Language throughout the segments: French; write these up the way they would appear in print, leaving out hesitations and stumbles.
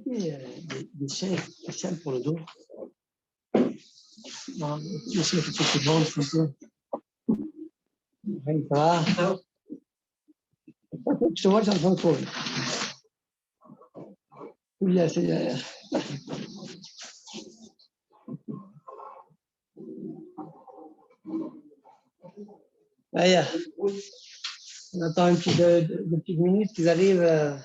Il y a des chaînes spéciales pour le dos. Non, les chaînes qui se vendent, c'est ça. Ça va? Je te vois, j'ai en train de courir. Oui, c'est derrière. Allez, on attend une petite minute qu'ils arrivent.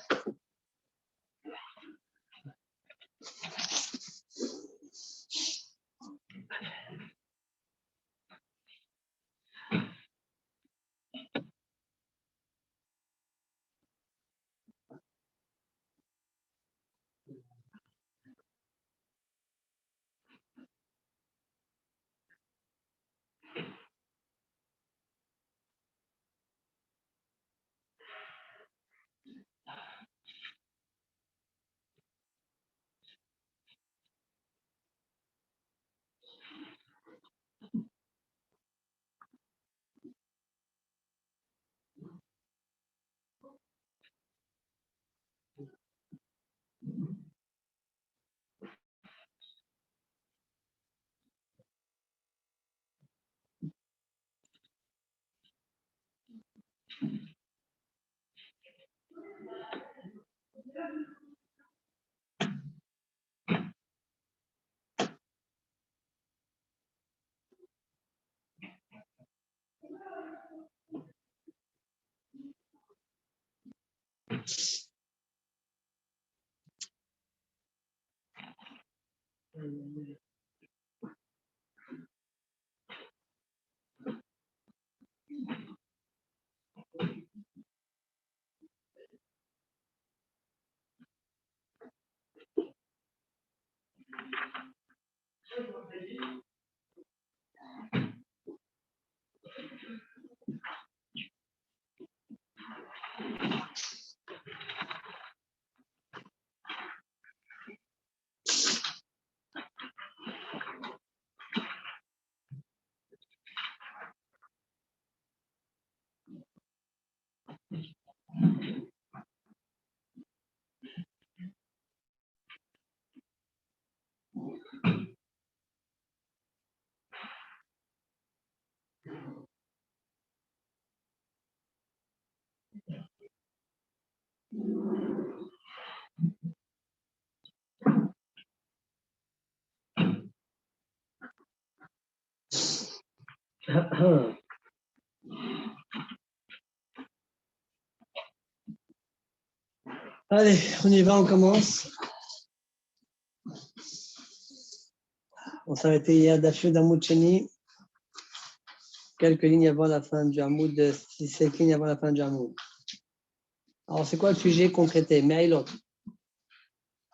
Allez, on y va, on commence. On s'est arrêté hier d'Afyud Hamoud Sheni, quelques lignes avant la fin du Hamoud, 7 lignes avant la fin du Hamoud. Alors, c'est quoi le sujet concrété? Me'ailot.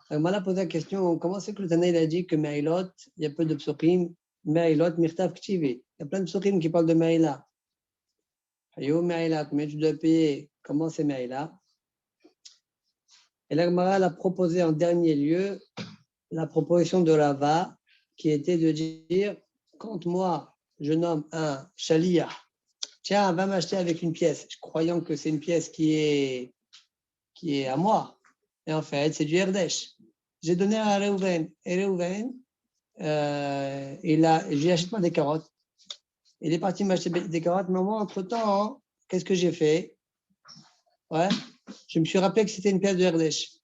On m'a posé la question, comment c'est que le Tana il a dit que Me'ailot, il y a peu de psukim, Me'ailot, Mirtav Ktivi. Il y a plein de psukim qui parlent de Me'aila. Yo Me'aila, combien tu dois payer? Comment c'est Me'aila? Et la Gemara a proposé en dernier lieu la proposition de Rava, qui était de dire, quand moi, je nomme un Shalia, tiens, va m'acheter avec une pièce, croyant que c'est une pièce qui est à moi. Et en fait, c'est du Herdesh. J'ai donné à Reuven. Et Reuven, je lui achète moi des carottes. Il est parti m'acheter des carottes, mais moi, entre-temps, hein, qu'est-ce que j'ai fait? Ouais, je me suis rappelé que c'était une pièce de Herdesh.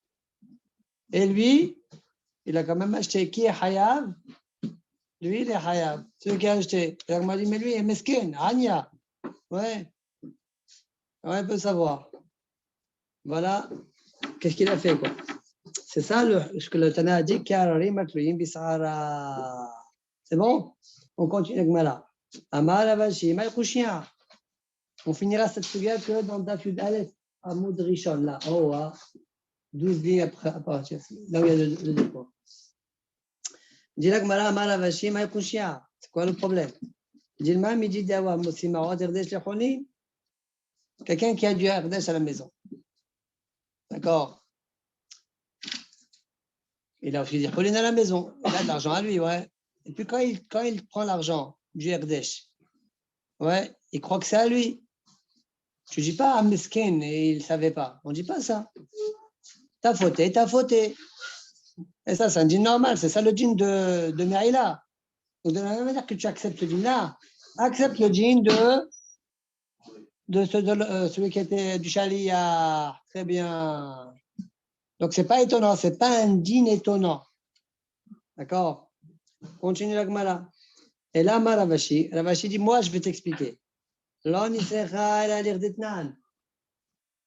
Et lui, il a quand même acheté. Qui est Hayav? Lui, il est Hayav. Celui qui a acheté. Il m'a dit, mais lui, il est mesquin, Anya. Ouais, on peut savoir. Voilà, qu'est-ce qu'il a fait, quoi. C'est ça ce que le Tana a dit. C'est bon? On continue avec Mala. Amar Avashi, Maïkouchien. On finira cette suga que dans Dafud Aleph, Hamoud Rishon, là, en haut, 12 lignes après, à partir. Là où il y a le dépôt. Dis là que Mala, Amar Avashi, Maïkouchien. C'est quoi le problème? Dis le même, il dit d'avoir Moussima, Erdesh Lechoni. Quelqu'un qui a du Erdesh à la maison. D'accord? Il a aussi des collines à la maison. Il a de l'argent à lui, ouais. Et puis quand il prend l'argent du RDH, ouais, il croit que c'est à lui. Tu ne dis pas à Meskin et il ne savait pas. On ne dit pas ça. T'as fauté, t'as fauté. Et ça, c'est un djinn normal. C'est ça le djinn de Merila. Donc, de la même manière que tu acceptes le djinn-là, accepte le djinn de celui qui était du Shalia. Très bien. Donc, ce n'est pas étonnant. Ce n'est pas un djinn étonnant. D'accord? Continue la Gemara. Et là, Ravashi dit, moi, je vais t'expliquer.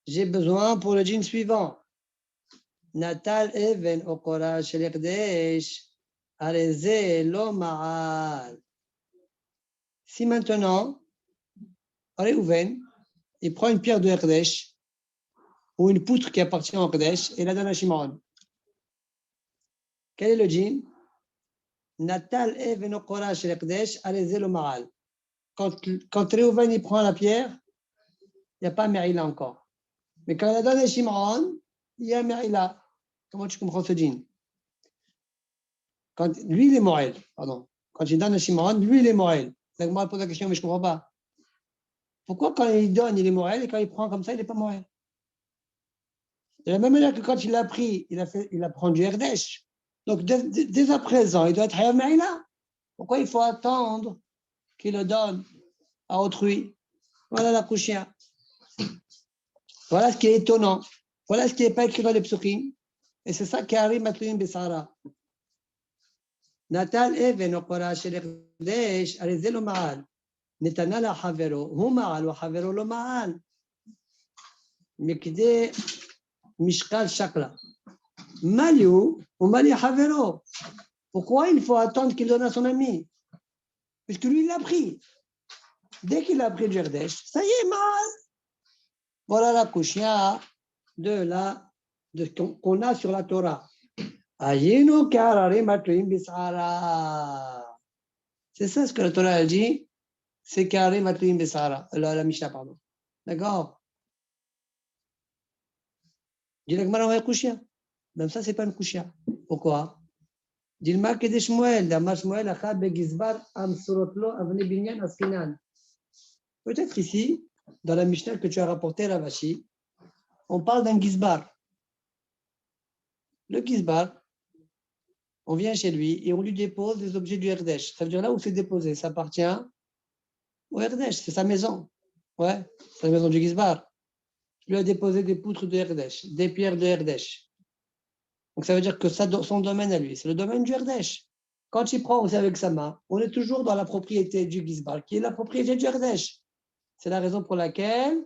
J'ai besoin pour le djinn suivant. Natal even okora shel Ekdesh, areze lo ma'al. Si maintenant, Reuven, il prend une pierre de Ekdesh ou une poutre qui appartient au Ekdesh et la donne à Shimon. Quel est le djinn? Natal even okora shel Ekdesh, areze lo ma'al. Quand Reuven il prend la pierre, il n'y a pas Merila encore. Mais quand il la donne à Shimon, il y a Merila. Comment tu comprends ce djinn? Quand lui, il est Moël, pardon. Quand il donne à Shimon, lui, il est Moël. Donc moi, je pose la question, mais je ne comprends pas. Pourquoi quand il donne, il est Moël, et quand il prend comme ça, il n'est pas Moël? De la même manière que quand il a pris, il a pris du Herdesh. Donc, dès à présent, il doit être Hayav Me'ila. Pourquoi il faut attendre qu'il le donne à autrui? Voilà la couchia. Voilà ce qui est étonnant. Voilà ce qui n'est pas écrit dans les psukim. Et c'est ça qui arrive maintenant Bessara. Natal Even Okora Shel Herdesh, Arezelo Ma'al. נתנה לחברו, הוא מעל וחברו לא מעל. מכדי משקל שקלה. מה לי הוא? הוא מה לי חברו. Pourquoi il faut attendre qu'il donne à son ami? Puisque lui, il l'a pris. Dès qu'il a pris le Herdesh, ça y est, mal. Voilà la kushia qu'on a sur la Torah. Ayinu kararim atluim bisara. C'est ça ce que la Torah a dit. C'est carré Matouim Bessara, la Mishnah, pardon. D'accord? Dit la Gemara, ouais, Kushia. Même ça, c'est pas une Kushia. Pourquoi? Dit le Marque de Shmuel, la Shmuel, Achab, Begizbar, Amsurotlo, Avne Binyan, Askinan. Peut-être ici, dans la Mishnah que tu as rapporté, Ravashi, on parle d'un Gizbar. Le Gizbar, on vient chez lui et on lui dépose des objets du Herdesh. Ça veut dire là où c'est déposé, ça appartient au Herdesh, c'est sa maison. Ouais, c'est la maison du Gizbar. Je lui ai déposé des poutres de Herdesh, des pierres de Herdesh. Donc ça veut dire que ça, son domaine à lui, c'est le domaine du Herdesh. Quand il prend aussi avec sa main, on est toujours dans la propriété du Gizbar, qui est la propriété du Herdesh. C'est la raison pour laquelle,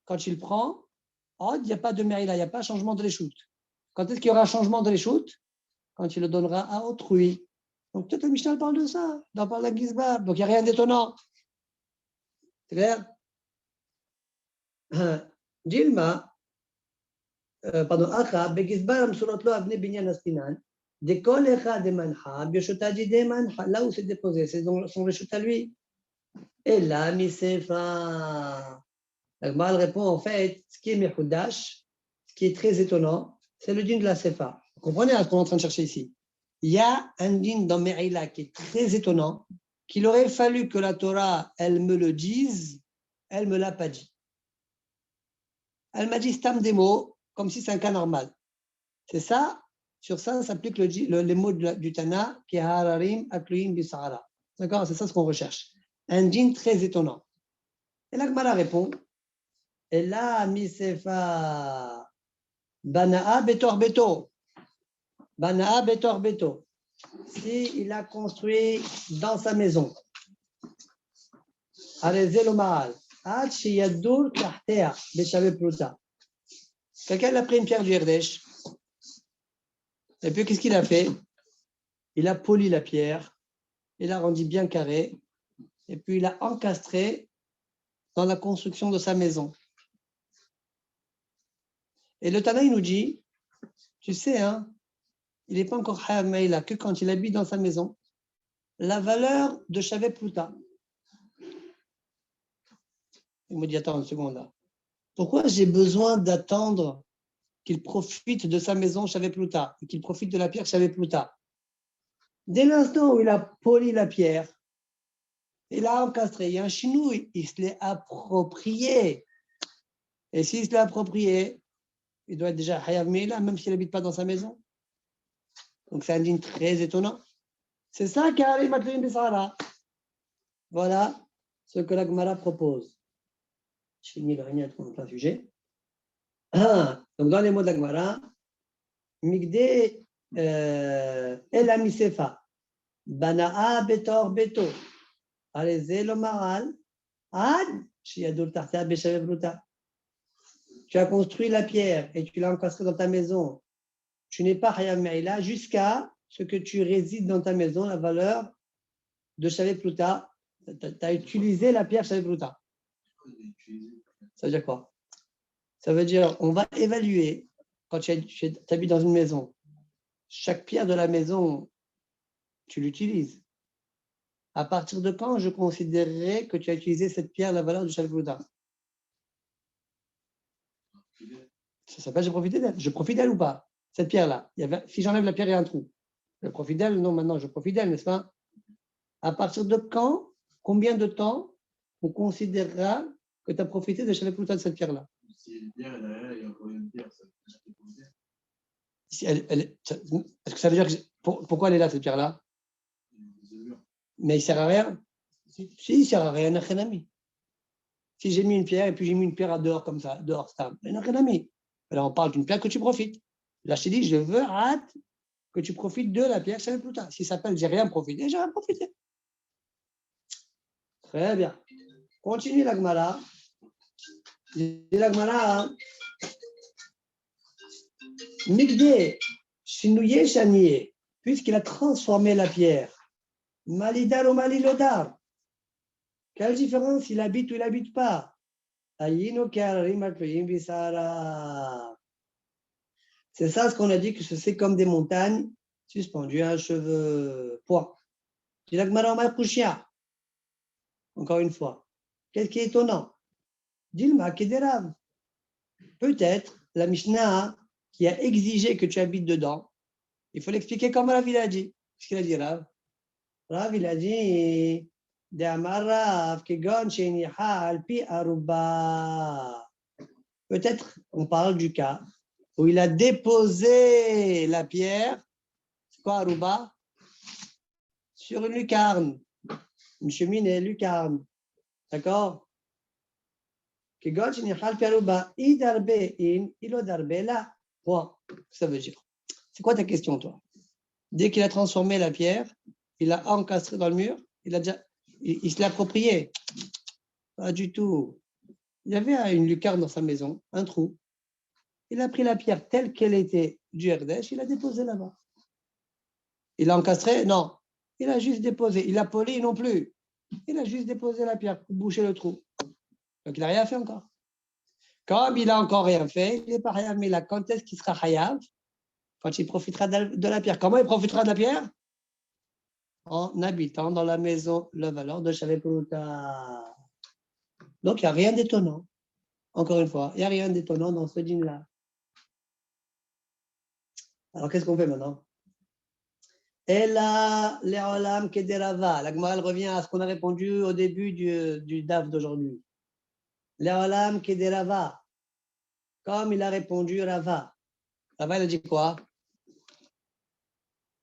quand il prend, il n'y a pas de Merila, il n'y a pas changement de l'échoute. Quand est-ce qu'il y aura changement de l'échoute? Quand il le donnera à autrui. Donc peut-être le Mishnah parle de ça, dans parle de Gizbar. Donc il n'y a rien d'étonnant. C'est clair? Dilma, pardon, Acha, Begizbar Amsurot Lo Avne Binyan Astinan, de Kol Echa de Mancha, Bioshotaji de Mancha, là où c'est déposé, c'est dans son réchute à lui. Et là, Misefa. La Gemara répond en fait, ce qui est Mechoudash, ce qui est très étonnant, c'est le din de la Sefa. Vous comprenez ce qu'on est en train de chercher ici? Il y a un din dans Me'ila qui est très étonnant, qu'il aurait fallu que la Torah, elle me le dise, elle ne me l'a pas dit. Elle m'a dit stam des mots, comme si c'est un cas normal. C'est ça, sur ça s'applique les mots du Tana, qui est hararim, akluim, bisahara. D'accord? C'est ça ce qu'on recherche. Un djinn très étonnant. Et la Gemara répond, et là, misefa, banaa betor beto. Banaa betor beto. Si il a construit dans sa maison, arezelo ma'al, ad shiyadur tahtea, beshave pruta. Quelqu'un a pris une pierre du Herdesh. Et puis, qu'est-ce qu'il a fait? Il a poli la pierre, il l'a rendu bien carré, et puis il l'a encastré dans la construction de sa maison. Et le Tana, il nous dit, tu sais, hein, il n'est pas encore Hayav Me'ila, que quand il habite dans sa maison, la valeur de Shavet Pluta. Il me dit, attends une seconde là. Pourquoi j'ai besoin d'attendre qu'il profite de sa maison Shavet Pluta, et qu'il profite de la pierre Shavet Pluta. Dès l'instant où il a poli la pierre, il a encastré, il y a un chinouille, il se l'est approprié. Et s'il se l'est approprié, il doit être déjà Hayav Meila, même s'il n'habite pas dans sa maison. Donc c'est un digne très étonnant. C'est ça qu'Ari Matlouim Bessara. Voilà ce que la Gemara propose. Je finis le règne pour plein sujet. Donc dans les mots de la Gemara, Migde El Amisefa, Banaa Betor Beto, Areze Lomaral, Ad, Shiadur Tartea Beshavev Bruta. Tu as construit la pierre et tu l'as encastrée dans ta maison. Tu n'es pas Hayam Meila jusqu'à ce que tu résides dans ta maison, la valeur de Shavet Pluta. Tu as utilisé la pierre Shavet Pluta. Ça veut dire quoi? Ça veut dire, on va évaluer, quand tu habites dans une maison, chaque pierre de la maison, tu l'utilises. À partir de quand je considérerais que tu as utilisé cette pierre, la valeur de Shavet Pluta? Ça s'appelle je profite d'elle. Je profite d'elle ou pas? Cette pierre-là. Si j'enlève la pierre, il y a un trou. Je profite d'elle? Non, maintenant, je profite d'elle, n'est-ce pas? À partir de quand, combien de temps, on considérera que tu as profité de Shavet Pluta de cette pierre-là? Si une pierre est derrière, il y a encore une pierre, ça peut profiter. Est-ce que ça veut dire que pourquoi elle est là, cette pierre-là? Mais il ne sert à rien. Si, il ne sert à rien, ami. Si j'ai mis une pierre et puis j'ai mis une pierre à dehors comme ça, dehors, ça, ami. Alors on parle d'une pierre que tu profites. Là, je t'ai dit, je veux hâte que tu profites de la pierre Shavet Pluta. Si ça s'appelle j'ai rien profité, j'ai rien profité. Très bien. Continue la Gemara. La Gemara, Migde, Shinouye Shaniye, puisqu'il a transformé la pierre. Malidar ou Malilodar. Quelle différence il habite ou il n'habite pas? C'est ça ce qu'on a dit que c'est comme des montagnes suspendues à un cheveu. Point. Encore une fois. Qu'est-ce qui est étonnant? Dilma Kederav. Peut-être la Mishnah qui a exigé que tu habites dedans, il faut l'expliquer comme Rav il a dit. Qu'est-ce qu'il a dit, Rav? Rav il a dit peut-être on parle du cas où il a déposé la pierre, c'est quoi Aruba? Sur une lucarne, une cheminée, lucarne. D'accord? Point. Ça veut dire. C'est quoi ta question, toi? Dès qu'il a transformé la pierre, il l'a encastré dans le mur, il se l'a approprié. Pas du tout. Il y avait une lucarne dans sa maison, un trou. Il a pris la pierre telle qu'elle était du Herdesh, il l'a déposée là-bas. Il l'a encastré? Non. Il a juste déposé. Il l'a poli non plus. Il a juste déposé la pierre pour boucher le trou. Donc, il n'a rien fait encore. Comme il n'a encore rien fait, il n'est pas Hayav. Mais là, quand est-ce qu'il sera Hayav? Quand il profitera de la pierre. Comment il profitera de la pierre? En habitant dans la maison, la valeur de Shavet Pluta. Donc, il n'y a rien d'étonnant. Encore une fois, il n'y a rien d'étonnant dans ce dîner-là. Alors, qu'est-ce qu'on fait maintenant? Et là, Le'olam Kederava. La Gemara revient à ce qu'on a répondu au début du DAF d'aujourd'hui. Le'olam Kederava. Comme il a répondu Rava. Rava, il a dit quoi?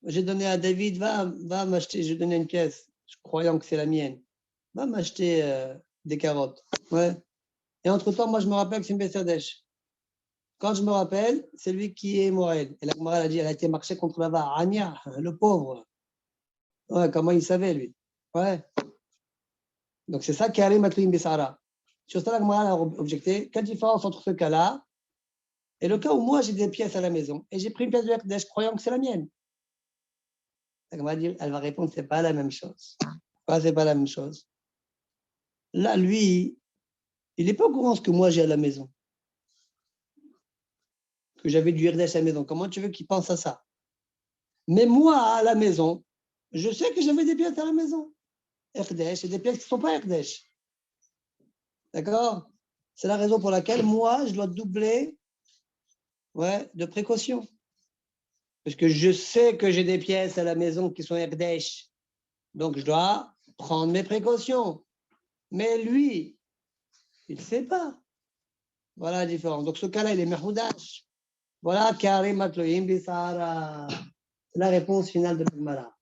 J'ai donné à David, va m'acheter, je lui ai donné une caisse, croyant que c'est la mienne. Va m'acheter des carottes. Ouais. Et entre-temps, moi, je me rappelle que c'est une Bessédèche. Quand je me rappelle, c'est lui qui est Moël. Et la Gemara a dit, elle a été marchée contre Rava. Anya, le pauvre. Ouais, comment il savait, lui? Ouais. Donc, c'est ça qui arrive à Matlim Bessara. Sur ça, la Gemara a objecté. Quelle différence entre ce cas-là et le cas où moi, j'ai des pièces à la maison et j'ai pris une pièce de Herdesh croyant que c'est la mienne? La Gemara dit, elle va répondre, c'est pas la même chose. Pourquoi c'est pas la même chose? Là, lui, il n'est pas au courant de ce que moi j'ai à la maison. Que j'avais du Herdesh à la maison. Comment tu veux qu'il pense à ça? Mais moi, à la maison, je sais que j'avais des pièces à la maison. Herdesh et des pièces qui ne sont pas Herdesh. D'accord? C'est la raison pour laquelle moi, je dois doubler Ouais, de précaution. Parce que je sais que j'ai des pièces à la maison qui sont Erdèche. Donc, je dois prendre mes précautions. Mais lui, il ne sait pas. Voilà la différence. Donc, ce cas-là, il est Mehoudash. Voilà, Karim Atloïm Bisara. C'est la réponse finale de l'Agmara.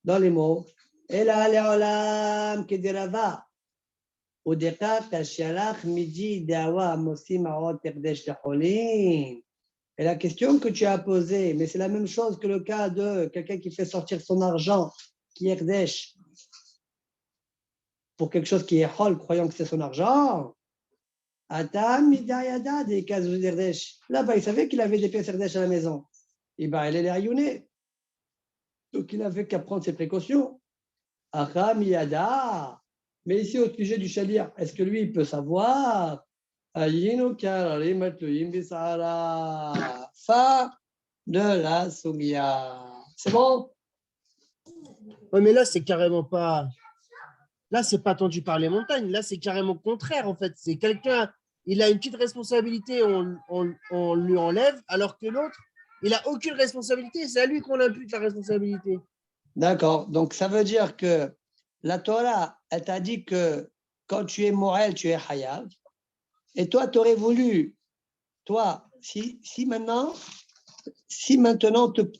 Dans les mots, Ela Leolam Kedirava. Udeka Tashalach Midi Dawa Mosim Aot Erdesh Lecholim. Et la question que tu as posée, mais c'est la même chose que le cas de quelqu'un qui fait sortir son argent, qui est Erdesh, pour quelque chose qui est Hol, croyant que c'est son argent. Atam Midayada des cases d'Erdesh. Là-bas, il savait qu'il avait des pièces Erdesh à la maison. Et bien, elle est ayouné. Donc, il n'avait qu'à prendre ses précautions. Acham Yada. Mais ici, au sujet du Shalir, est-ce que lui, il peut savoir? Fin de la Sugia. C'est bon? Ouais, mais là, c'est carrément pas. Là, c'est pas tendu par les montagnes. Là, c'est carrément le contraire, en fait. C'est quelqu'un, il a une petite responsabilité, on lui enlève, alors que l'autre, il n'a aucune responsabilité. C'est à lui qu'on impute la responsabilité. D'accord. Donc, ça veut dire que la Torah, elle t'a dit que quand tu es Morel, tu es Hayav. Et toi, tu aurais voulu, toi, si maintenant,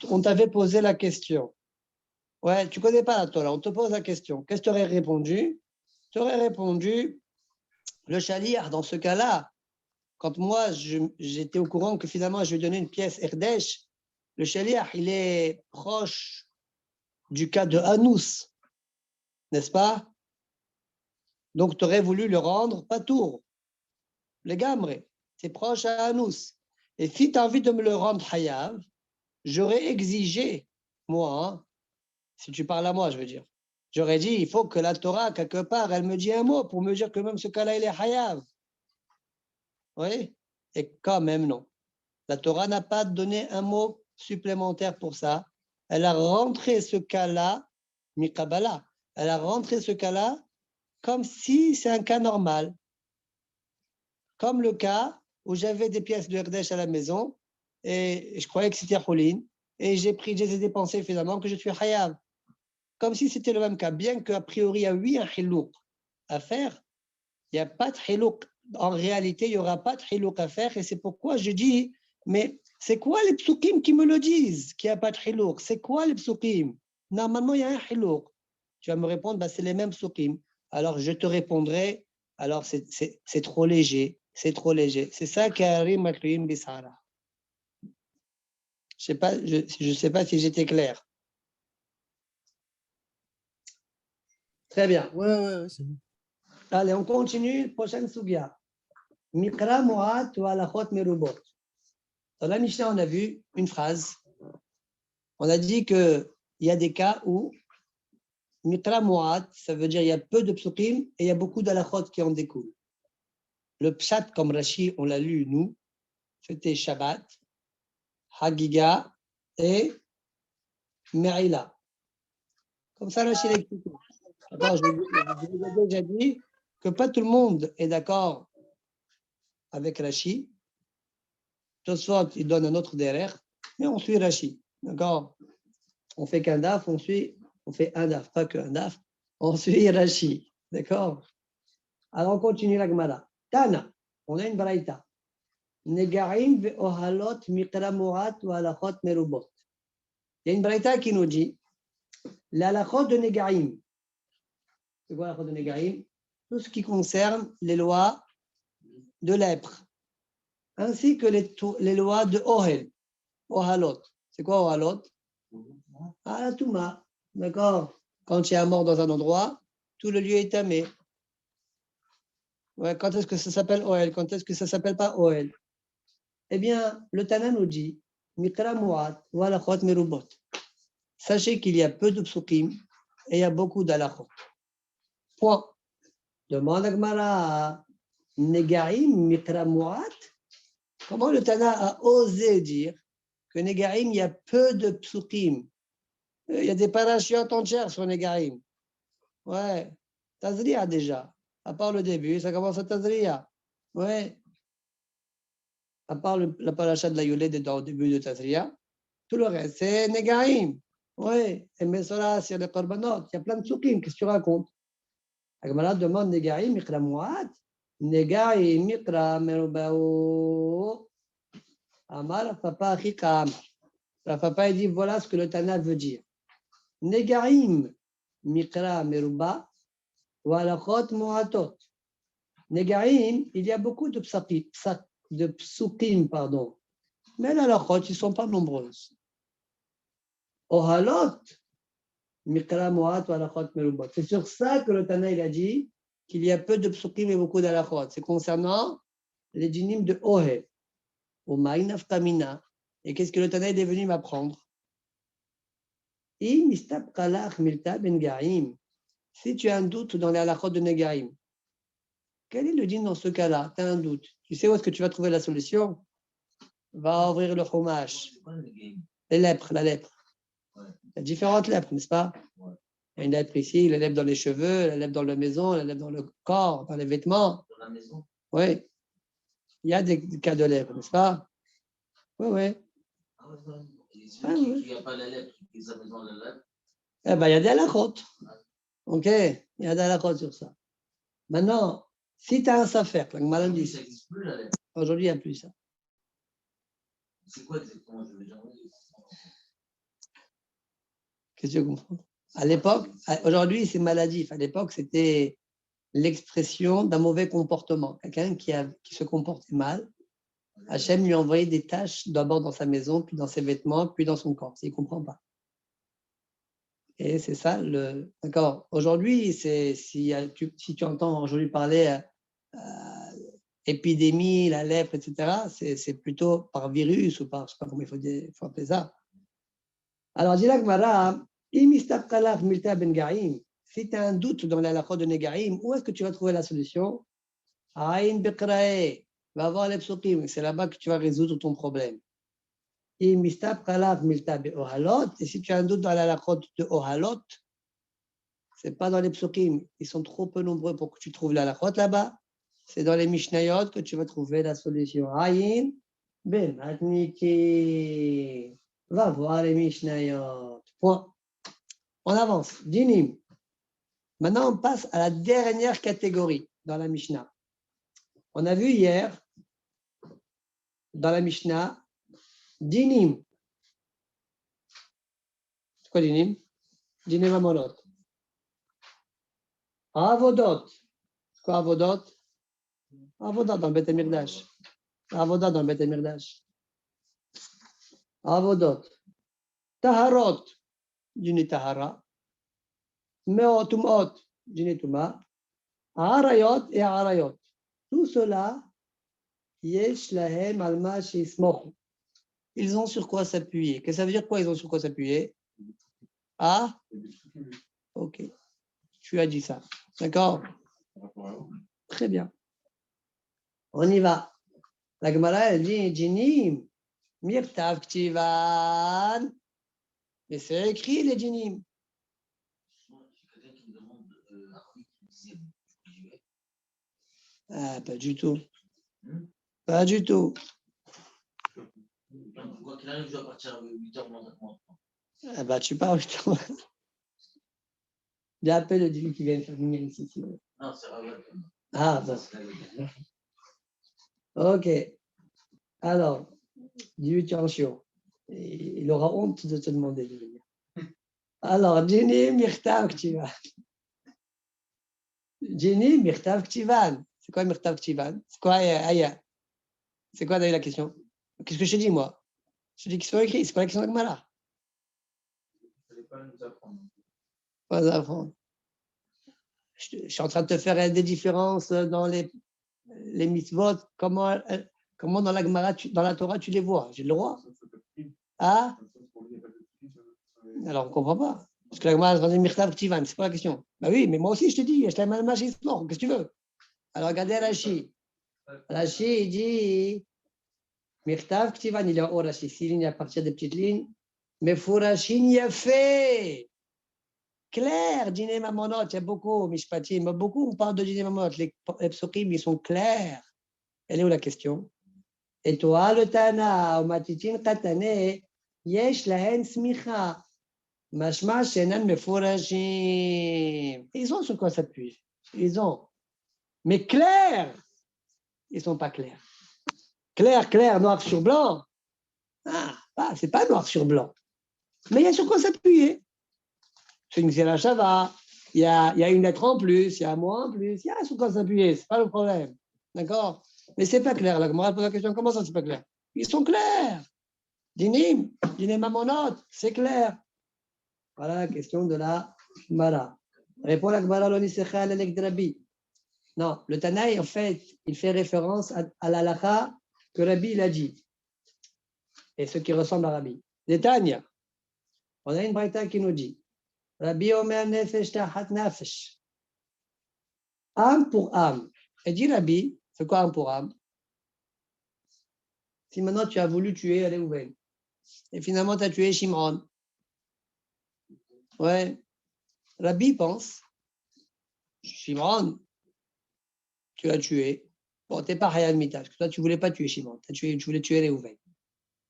on t'avait posé la question, ouais, tu ne connais pas la Torah, on te pose la question, qu'est-ce que tu aurais répondu? Tu aurais répondu, le Shaliach, dans ce cas-là, quand moi, j'étais au courant que finalement, je lui donnais une pièce Erdesh, le Shaliach, il est proche du cas de Hanous, n'est-ce pas? Donc, tu aurais voulu le rendre Patour, le Gamre, c'est proche à Hanous. Et si tu as envie de me le rendre Hayav, j'aurais exigé, moi, hein, si tu parles à moi, je veux dire, j'aurais dit, il faut que la Torah, quelque part, elle me dise un mot pour me dire que même ce cas-là, il est Hayav. Oui? Et quand même, non. La Torah n'a pas donné un mot supplémentaire pour ça. Elle a rentré ce cas-là, Mikabala, elle a rentré ce cas-là comme si c'est un cas normal. Comme le cas où j'avais des pièces de Herdesh à la maison et je croyais que c'était Houlin et j'ai dépensé finalement que je suis Hayav. Comme si c'était le même cas, bien qu'a priori il y a oui un Hilouk à faire, il n'y a pas de Hilouk. En réalité, il n'y aura pas de Hilouk à faire et c'est pourquoi je dis, mais c'est quoi les psukim qui me le disent qu'il n'y a pas de Hilouk? C'est quoi les psukim? Normalement, il y a un Hilouk. Tu vas me répondre, bah, c'est les mêmes psukim. Alors, je te répondrai, alors c'est trop léger, c'est trop léger. C'est ça qu'Ari Makrim Bisara. Je ne sais pas si j'étais clair. Très bien. Ouais, c'est bon. Allez, on continue. Prochaine Sugia. Mikra Moat ou Alachot Merubot. Dans la Mishnah, on a vu une phrase. On a dit qu'il y a des cas où Mikra Moat, ça veut dire il y a peu de psukim et il y a beaucoup d'alachot qui en découlent. Le pshat, comme Rashi, on l'a lu, nous, c'était Shabbat, Hagiga et Me'ila. Comme ça, Rashi l'a expliqué. Attends, je vous ai déjà dit que pas tout le monde est d'accord avec Rashi. Tosfot, il donne un autre derrière, mais on suit Rashi. D'accord? On fait qu'un daf, on fait un daf, pas qu'un daf, on suit Rashi. D'accord? Alors on continue la Gemara. Tana, on a une braïta. Negarim ve'ohalot mikra murat ou alachot merubot. Il y a une braïta qui nous dit l'alachot de Negarim. C'est quoi l'alachot de Negarim? Tout ce qui concerne les lois de lèpre, ainsi que les lois de Ohel. Ohalot. C'est quoi Ohalot? Ah, la Touma. D'accord? Quand il y a un mort dans un endroit, tout le lieu est tamé. Ouais, quand est-ce que ça s'appelle Ohel? Quand est-ce que ça ne s'appelle pas Ohel? Eh bien, le Tana nous dit Mikra Mu'at ou Alachot Merubot. Sachez qu'il y a peu de psukim et il y a beaucoup d'alachot. Point. Demande à Gmara Negarim Mikra Mu'at. Comment le Tana a osé dire que Negarim, il y a peu de psukim? Il y a des parachutes entières sur Negarim. Ouais. Tazria déjà. À part le début, ça commence à Tazria. Ouais. à part la paracha de la Yoled au début de Tazria, tout le reste, c'est Negaim. Oui, et Mesora, c'est le Korbanot. Il y a plein de soukim. Qu'est-ce que tu racontes? Agmara demande Negaim, Mikra Muad. Negaim, Mikra Merubao. Amar, Papa, Achika. Le papa dit voilà ce que le Tana veut dire. Negaim, Mikra Meruba, Walachot Moatot. Negaim, il y a beaucoup de psukim, pardon. Mais les halachot, ils ne sont pas nombreuses. Ohalot, Mikra Moat, Walachot Meruba. C'est sur ça que le Tana il a dit qu'il y a peu de psukim et beaucoup d'halachot. C'est concernant les dinim de Ohe. Omaïn Aftamina. Et qu'est-ce que le Tana est venu m'apprendre? Si tu as un doute dans les halachot de Negaim, quel est le din dans ce cas-là? Tu as un doute. Tu sais où est-ce que tu vas trouver la solution? Va ouvrir le chumash. Les lèpres, la lèpre. Il y a différentes lèpres, n'est-ce pas? Il y a une lèpre ici, la lèpre dans les cheveux, la lèpre dans la maison, la lèpre dans le corps, dans les vêtements. Dans la maison. Oui. Il y a des cas de lèpre, n'est-ce pas? Oui, oui. Il n'y a pas la lettre, qui est sa maison la lettre. Eh bien, il y a des halachot. OK? Il y a des halachot sur ça. Maintenant, si tu as un safer, la Gemara dit. Ça n'existe plus la lettre. Aujourd'hui, il n'y a plus ça. C'est quoi exactement? Je veux dire. Qu'est-ce que tu comprends? À l'époque, aujourd'hui, c'est maladif. À l'époque, c'était l'expression d'un mauvais comportement. Quelqu'un qui se comportait mal. Hachem lui envoyait des tâches d'abord dans sa maison, puis dans ses vêtements, puis dans son corps. Il ne comprend pas. Et c'est ça le. D'accord. Aujourd'hui, si tu entends aujourd'hui parler épidémie, la lèpre, etc., c'est plutôt par virus ou par, je ne sais pas comment il faut appeler ça. Alors, dit la Gemara, si tu as un doute dans la halakha de Negaim, où est-ce que tu vas trouver la solution? Aïn Bekrae, va voir les psukim, c'est là-bas que tu vas résoudre ton problème. Et si tu as un doute dans la halakha de Ohalot, ce n'est pas dans les psukim, ils sont trop peu nombreux pour que tu trouves la halakha là-bas. C'est dans les Mishnayot que tu vas trouver la solution. Aïn Bematniki, va voir les Mishnayot. Point. On avance. Dinim. Maintenant, on passe à la dernière catégorie dans la Mishnah. On a vu hier, dans la Mishnah, Dinim. C'est quoi Dinim? Dinim Amonot. Avodot. C'est quoi Avodot? Avodot dans le Beth Mirdash. Avodot dans le Beth Mirdash. Avodot. Taharot. Dîner Tahara. Meotumot. Dîner Tuma. Arayot et Arayot. Tout cela, Yesh Lahem Alma Shismoch. Ils ont sur quoi s'appuyer. Qu'est-ce que ça veut dire quoi ils ont sur quoi s'appuyer? Ah? Ok. Tu as dit ça. D'accord? Très bien. On y va. La Gemara, elle dit Jinim, Mirtav Ktivan. Mais c'est écrit les Jinim. Quelqu'un qui me demande un truc qui disait. Ah, pas du tout. Pas du tout. Quoi qu'il arrive, je dois partir à 8h moins. Ah bah, tu pars 8h. J'ai appelé le Dieu qui vient faire venir ici. Non, c'est vrai. Ah, bon. Ok. Alors, dis-lui, tu es en chiot. Il aura honte de te demander de venir. Alors, Jenny Mirtav Ktivan. Jenny Mirtav Ktivan. C'est quoi Mirtav Ktivan? C'est quoi Aya? C'est quoi d'ailleurs la question? Qu'est-ce que je t'ai dit, moi? Je t'ai dit qu'ils sont écrits. C'est pas la question de Gemara. Il ne fallait pas nous apprendre. Pas apprendre. Je suis en train de te faire des différences dans les mitzvot. Comment dans la Gemara, dans la Torah, tu les vois? J'ai le droit. Ah? Alors, on ne comprend pas. Parce que la Gemara, c'est Mirtav Ktivan. C'est pas la question. Bah oui, mais moi aussi, je te dis, je t'ai mal mâché. Non, qu'est-ce que tu veux? Alors, regardez Rashi. Rashi, il dit Mirtav Ktivan, il est en haut, Rashi. 6 lignes à partir des petites lignes. Mais Fourachine, il a fait. Clair, Dîner Mamonot, il y a beaucoup, Mishpatim, beaucoup, on parle de Dîner Mamonot. Les psukim, ils sont clairs. Elle est où la question? Et toi, le Tana, ou Matitin Katane, Yesh Lahen Smicha, Mashma Shenan Meforashim. Ils ont sur quoi s'appuyer. Ils ont. Mais clair, ils ne sont pas clairs. Clair, clair, noir sur blanc. C'est pas noir sur blanc. Mais il y a sur quoi s'appuyer. C'est une Xéla Shava, il y a une lettre en plus, il y a un mot en plus, il y a sur quoi s'appuyer, c'est pas le problème. D'accord? Mais c'est pas clair. La Gemara pose la question, comment ça c'est pas clair? Ils sont clairs. Dinim Mamonot, c'est clair. Voilà la question de la Gemara. Répond la Gemara l'Onisecha à l'Elekdrabi. Non, le Tanaï, en fait, il fait référence à l'Alacha que Rabbi il a dit. Et ce qui ressemble à Rabbi. Détagne. On a une braïta qui nous dit Rabbi Omer Nefesh Tahat Nafesh. Âme pour âme. Et dit Rabbi, c'est quoi âme pour âme? Si maintenant tu as voulu tuer Réhouven, et finalement tu as tué Shimron. Ouais. Rabbi pense, Shimron, tu l'as tué. Bon, tu n'es pas Hayab Mita, parce que toi tu ne voulais pas tuer Shimron, tu voulais tuer Réhouven.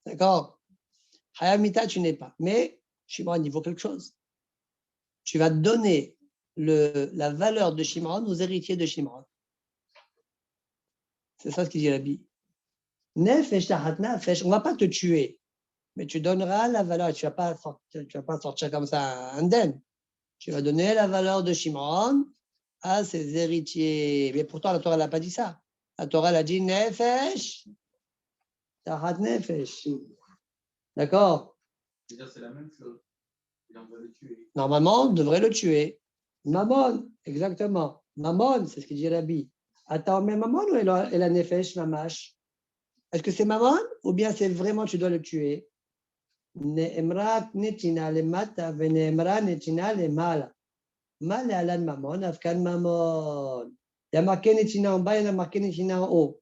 D'accord? Hayab Mita, tu n'es pas. Mais Shimron, il faut quelque chose. Tu vas donner la valeur de Shimron aux héritiers de Shimron. C'est ça ce qu'il dit Rabbi. Nefesh tahat nefesh, on ne va pas te tuer, mais tu donneras la valeur. Tu ne vas pas sortir comme ça indemne. Tu vas donner la valeur de Shimron à ses héritiers. Mais pourtant, la Torah n'a pas dit ça. La Torah a dit nefesh tahat nefesh. D'accord? C'est la même chose. Et on doit le tuer. Normalement, on devrait le tuer. Mammon, exactement. Mammon, c'est ce qu'il dit Rabbi. Attends, mais Mammon ou la nefesh, mamash? Est-ce que c'est Mammon ou bien c'est vraiment tu dois le tuer? Ne'emra netina le mata ve'ne'emra netina le mala. Mal alan Mammon, afkan Mammon. Il y a marqué netina en bas, il y a marqué netina en haut.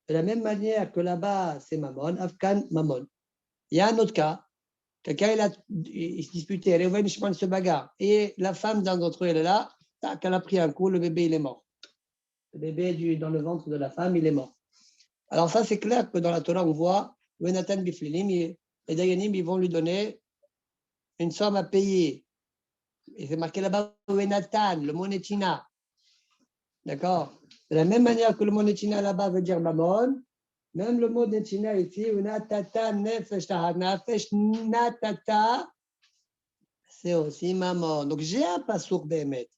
De la même manière que là-bas, c'est Mammon, afkan Mammon. Il y a un autre cas. Quelqu'un, il se disputait, Réhouven, Shimon se bagarre. Et la femme d'un d'entre eux, elle est là, tac, elle a pris un coup, le bébé, il est mort. Le bébé dans le ventre de la femme, il est mort. Alors ça, c'est clair que dans la Torah, on voit, Venatan Biflilim, les Dayanim, ils vont lui donner une somme à payer. Et c'est marqué là-bas, Venatan, le mot Netina. D'accord? De la même manière que le mot Netina là-bas veut dire Mammon, même le mot Netina ici, Unatata Nefesh Nafesh Natata, c'est aussi Mammon. Donc j'ai un pasouk Bémet.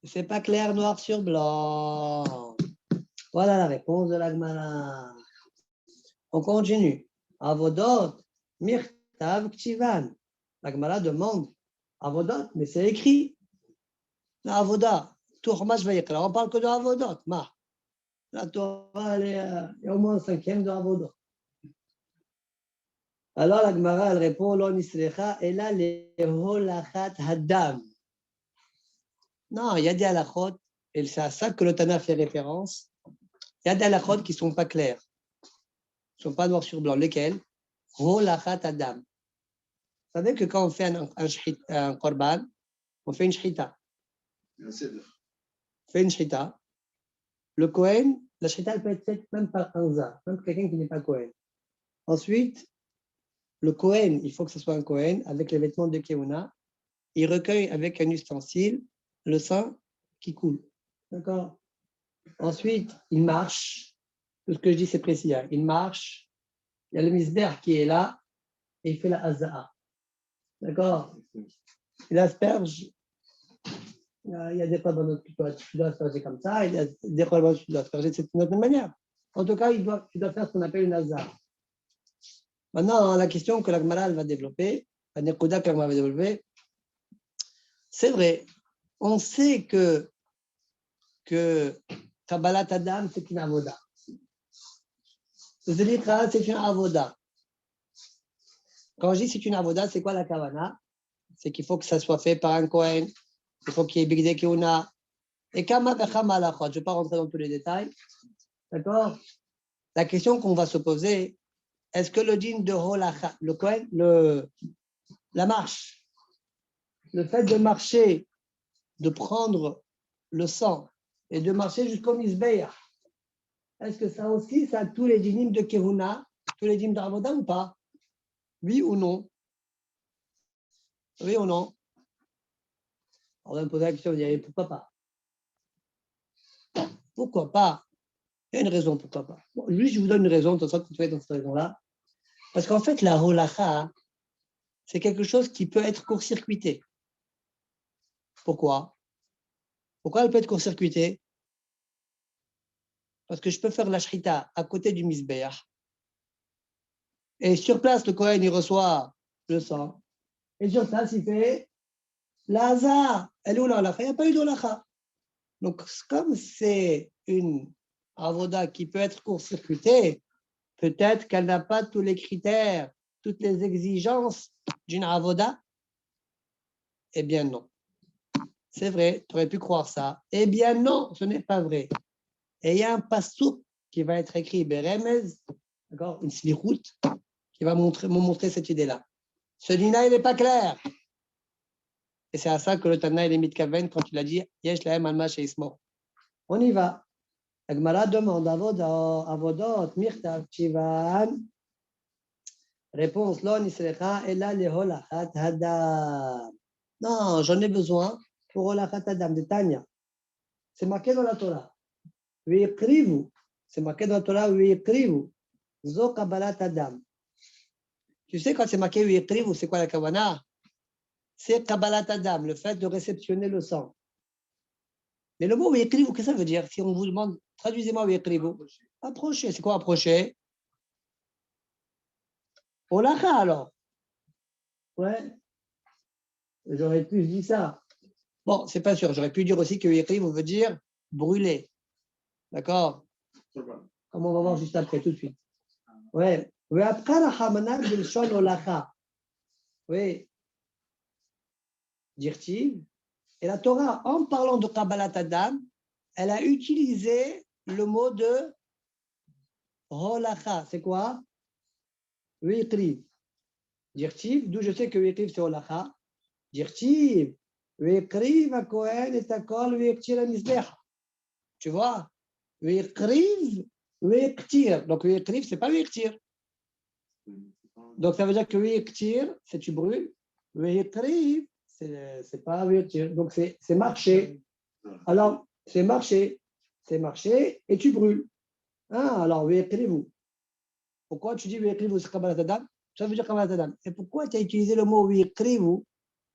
C'est pas clair, noir sur blanc. Voilà la réponse de la Gemara. On continue. Avodot, Mirtav Ktivan. La Gemara demande Avodot, mais c'est écrit. La Avoda, Tourmash Vayekra. On parle que de Avodot. La Torah, il y a au moins un cinquième de Avodot. Alors la Gemara, elle répond Lo Nisrecha, et là, les Holachat Hadam. Non, il y a des halachot, et c'est à ça que le Tana fait référence. Il y a des halachot qui ne sont pas clairs. Ils ne sont pas noirs sur blanc. Lesquels? Holachat Adam. Vous savez que quand on fait un korban, on fait une shrita. On fait une shrita. Le Kohen, la shrita, elle peut être faite même par un za, même quelqu'un qui n'est pas Kohen. Ensuite, le Kohen, il faut que ce soit un Kohen avec les vêtements de Keuna. Il recueille avec un ustensile le sang qui coule. D'accord? Ensuite, il marche. Tout ce que je dis, c'est précis. Hein. Il marche. Il y a le misber qui est là et il fait la haza'a. D'accord? Il asperge. Il y a des fois dans tu dois asperger comme ça. Il y a des fois tu dois asperger de cette autre manière. En tout cas, tu dois faire ce qu'on appelle une haza'a. Maintenant, la question que la Gemara va développer, la Nekuda que la Gemara va développer, c'est vrai. On sait que Kabbalat Adam, c'est une avoda. Zelitra, c'est une avoda. Quand je dis c'est une avoda, c'est quoi la kavana? C'est qu'il faut que ça soit fait par un Kohen, il faut qu'il y ait Bigdei Keuna. Et kama vechama halachot, je ne vais pas rentrer dans tous les détails. D'accord? La question qu'on va se poser, est-ce que le din de Holacha, le Kohen, la marche, le fait de marcher, de prendre le sang et de marcher jusqu'au Misbeah, est-ce que ça aussi, ça a tous les dynimes de Kehuna, tous les dynimes d'Avoda ou pas? Oui ou non? Oui ou non? On va me poser la question, vous direz pourquoi pas? Pourquoi pas? Il y a une raison, pourquoi pas? Bon, juste, je vous donne une raison, de toute façon, que tu fais dans cette raison-là. Parce qu'en fait, la holacha, c'est quelque chose qui peut être court-circuité. Pourquoi? Pourquoi elle peut être court-circuitée? Parce que je peux faire la shrita à côté du misbeach. Et sur place, le Kohen, il reçoit le sang. Et sur place, il fait l'Aza. Elle est où l'Olacha? Il n'y a pas eu d'Olacha. Donc, comme c'est une avoda qui peut être court-circuitée, peut-être qu'elle n'a pas tous les critères, toutes les exigences d'une avoda. Eh bien, non. C'est vrai, tu aurais pu croire ça. Eh bien, non, ce n'est pas vrai. Et il y a un passouk qui va être écrit, Beremez, d'accord, une slichout, qui va me montrer cette idée-là. Ce dina, il n'est pas clair. Et c'est à ça que le Tana, il est mitkaven quand il a dit, Yesh lahem alma sheismo. On y va. La Gemara demande avodot, mirtav, chivan. Réponse, lo nisrecha, ela leholachat hadam. Non, j'en ai besoin pour holachat hadam, de Tanya. C'est marqué dans la Torah. V'yikrivu. C'est marqué dans la Torah, v'yikrivu. Zo kabbalat adam. Tu sais, quand c'est marqué v'yikrivu, c'est quoi la kavana? C'est kabbalat adam, le fait de réceptionner le sang. Mais le mot v'yikrivu, qu'est-ce que ça veut dire? Si on vous demande, traduisez-moi v'yikrivu. Approcher, c'est quoi approcher? Holacha alors. Ouais. J'aurais pu dire ça. Bon, c'est pas sûr. J'aurais pu dire aussi que v'yikrivu veut dire brûler. D'accord? Comme on va voir juste après, tout de suite. Ouais. Oui. Dirtiv. Et la Torah, en parlant de Kabbalat Adam, elle a utilisé le mot de Holacha. C'est quoi? V'yikriv. Dirtiv, d'où je sais que v'yikriv c'est Holacha. Dirtiv. V'yikriv a Kohen et akol v'yiktir a mizbech. Tu vois? V'yikriv, v'yiktir. Donc v'yikriv, c'est pas v'yiktir. Donc ça veut dire que v'yiktir, c'est tu brûles. V'yikriv, c'est pas v'yiktir. Donc c'est marcher. Alors, c'est marcher et tu brûles. Ah, alors, v'yikrivu. Pourquoi tu dis v'yikrivu, c'est Kabbalat Adam? Ça veut dire Kabbalat Adam. Et pourquoi tu as utilisé le mot v'yikrivu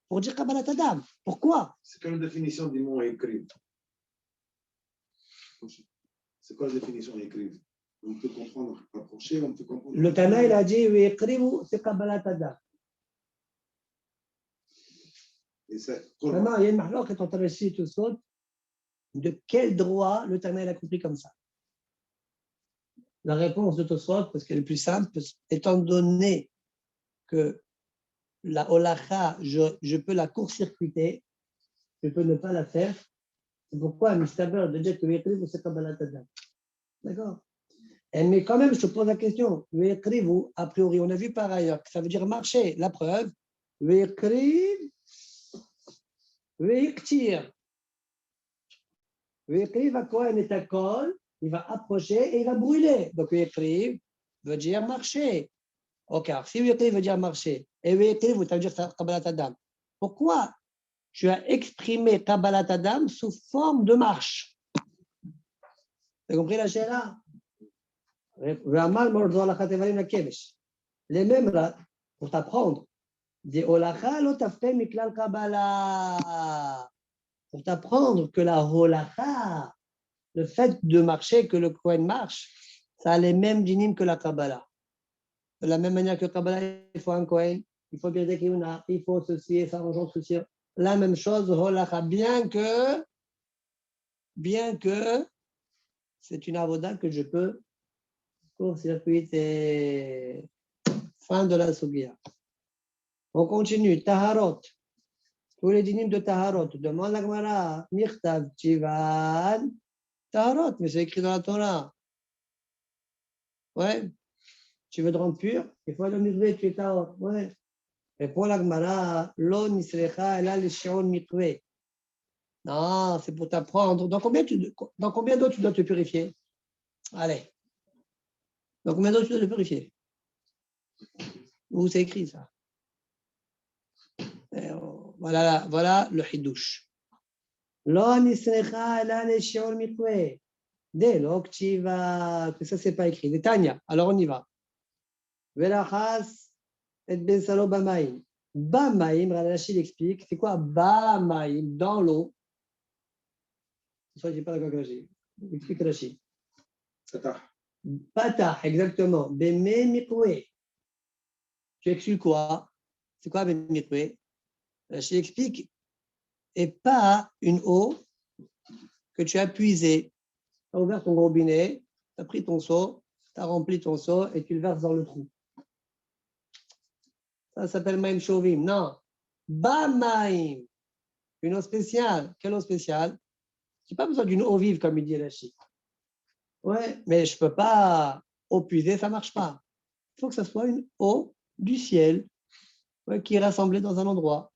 pour dire Kabbalat Adam? Pourquoi? C'est quoi la définition du mot écrire? C'est quoi la définition écrire? On peut comprendre approcher, on peut comprendre. Le Tana, il a dit v'yikrivu, c'est Kabbalat Adam. Vraiment, il y a une marloque qui est en train de réussir tout ça. De quel droit le Tana, il a compris comme ça? La réponse de Tosfot, parce qu'elle est plus simple, étant donné que la holacha, je peux la court-circuiter, je peux ne pas la faire. C'est pourquoi Mistaber de dire que v'yikrivu, c'est Kabbalat Adam. D'accord? Mais quand même, je te pose la question. V'yikrivu, a priori, on a vu par ailleurs que ça veut dire marcher. La preuve, v'yikriv, v'yiktir. V'yikriv a Kohen et akol, il va approcher et il va brûler. Donc v'yikriv veut dire marcher. Ok, alors si v'yikriv veut dire marcher, et v'yikriv veut dire Kabbalat Adam, pourquoi tu as exprimé Kabbalat Adam sous forme de marche? Tu as compris la chéra? Les mêmes là, pour t'apprendre. Pour t'apprendre que la holacha, le fait de marcher, que le Kohen marche, ça a les mêmes dynimes que la Kabbalah. De la même manière que Kabbalah, il faut un Kohen, il faut bien qu'il il faut ceci et ça engendre ceci. La même chose, holacha, bien que c'est une avoda que je peux court-circuiter. Fin de la Sugia. On continue. Taharot. Tous les dynimes de Taharot. Demande la Gemara. Mirtav Chivan. Taharot, mais c'est écrit dans la Torah. Ouais. Tu veux te rendre pur? Il faut aller au mikvé, tu es Taharot. Ouais. Et pour la Gemara, Lo nisrecha ela le shion mikvé. Non, c'est pour t'apprendre. Dans combien d'eau tu dois te purifier? Allez. Donc maintenant, tu dois le vérifier. Où c'est écrit ça? Voilà le hidouche. Lo nisrecha ela leshior mikwe. Dès l'octiva, que ça, c'est pas écrit. Des Tanya. Alors, on y va. Velachas et bensalo bamaim. Bamaim, Rachid explique. C'est quoi bamaim? Dans l'eau. Je n'ai pas d'accord avec Rachid. Explique Rachid. Patah, exactement. Beme mikwe. Tu exclus quoi? C'est quoi beme mikwe? Rachid explique. Et pas une eau que tu as puisée. Tu as ouvert ton robinet, tu as pris ton seau, tu as rempli ton seau et tu le verses dans le trou. Ça s'appelle Maïm Shovim. Non. Bamaïm. Une eau spéciale. Quelle eau spéciale? Je n'ai pas besoin d'une eau vive, comme il dit Rachid. Ouais, mais je ne peux pas eau puisée, ça ne marche pas. Il faut que ce soit une eau du ciel, ouais, qui est rassemblée dans un endroit.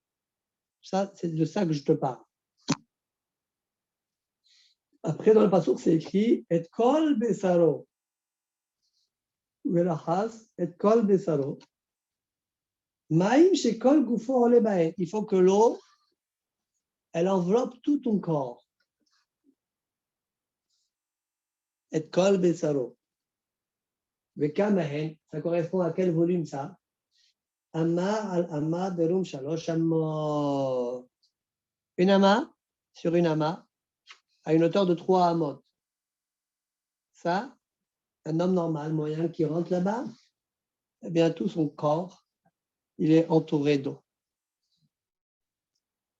Ça, c'est de ça que je te parle. Après, dans le passage, c'est écrit et kol besaro. Velachas, et kol besaro. Maïm chez kol goufo olebaen. Il faut que l'eau, elle enveloppe tout ton corps. Et kol besaro. Vekamahen, ça correspond à quel volume ça? Amma al amma de rum shalosh amot. Une amma sur une amma à une hauteur de 3 amot. Ça, un homme normal, moyen, qui rentre là-bas, eh bien, tout son corps, il est entouré d'eau.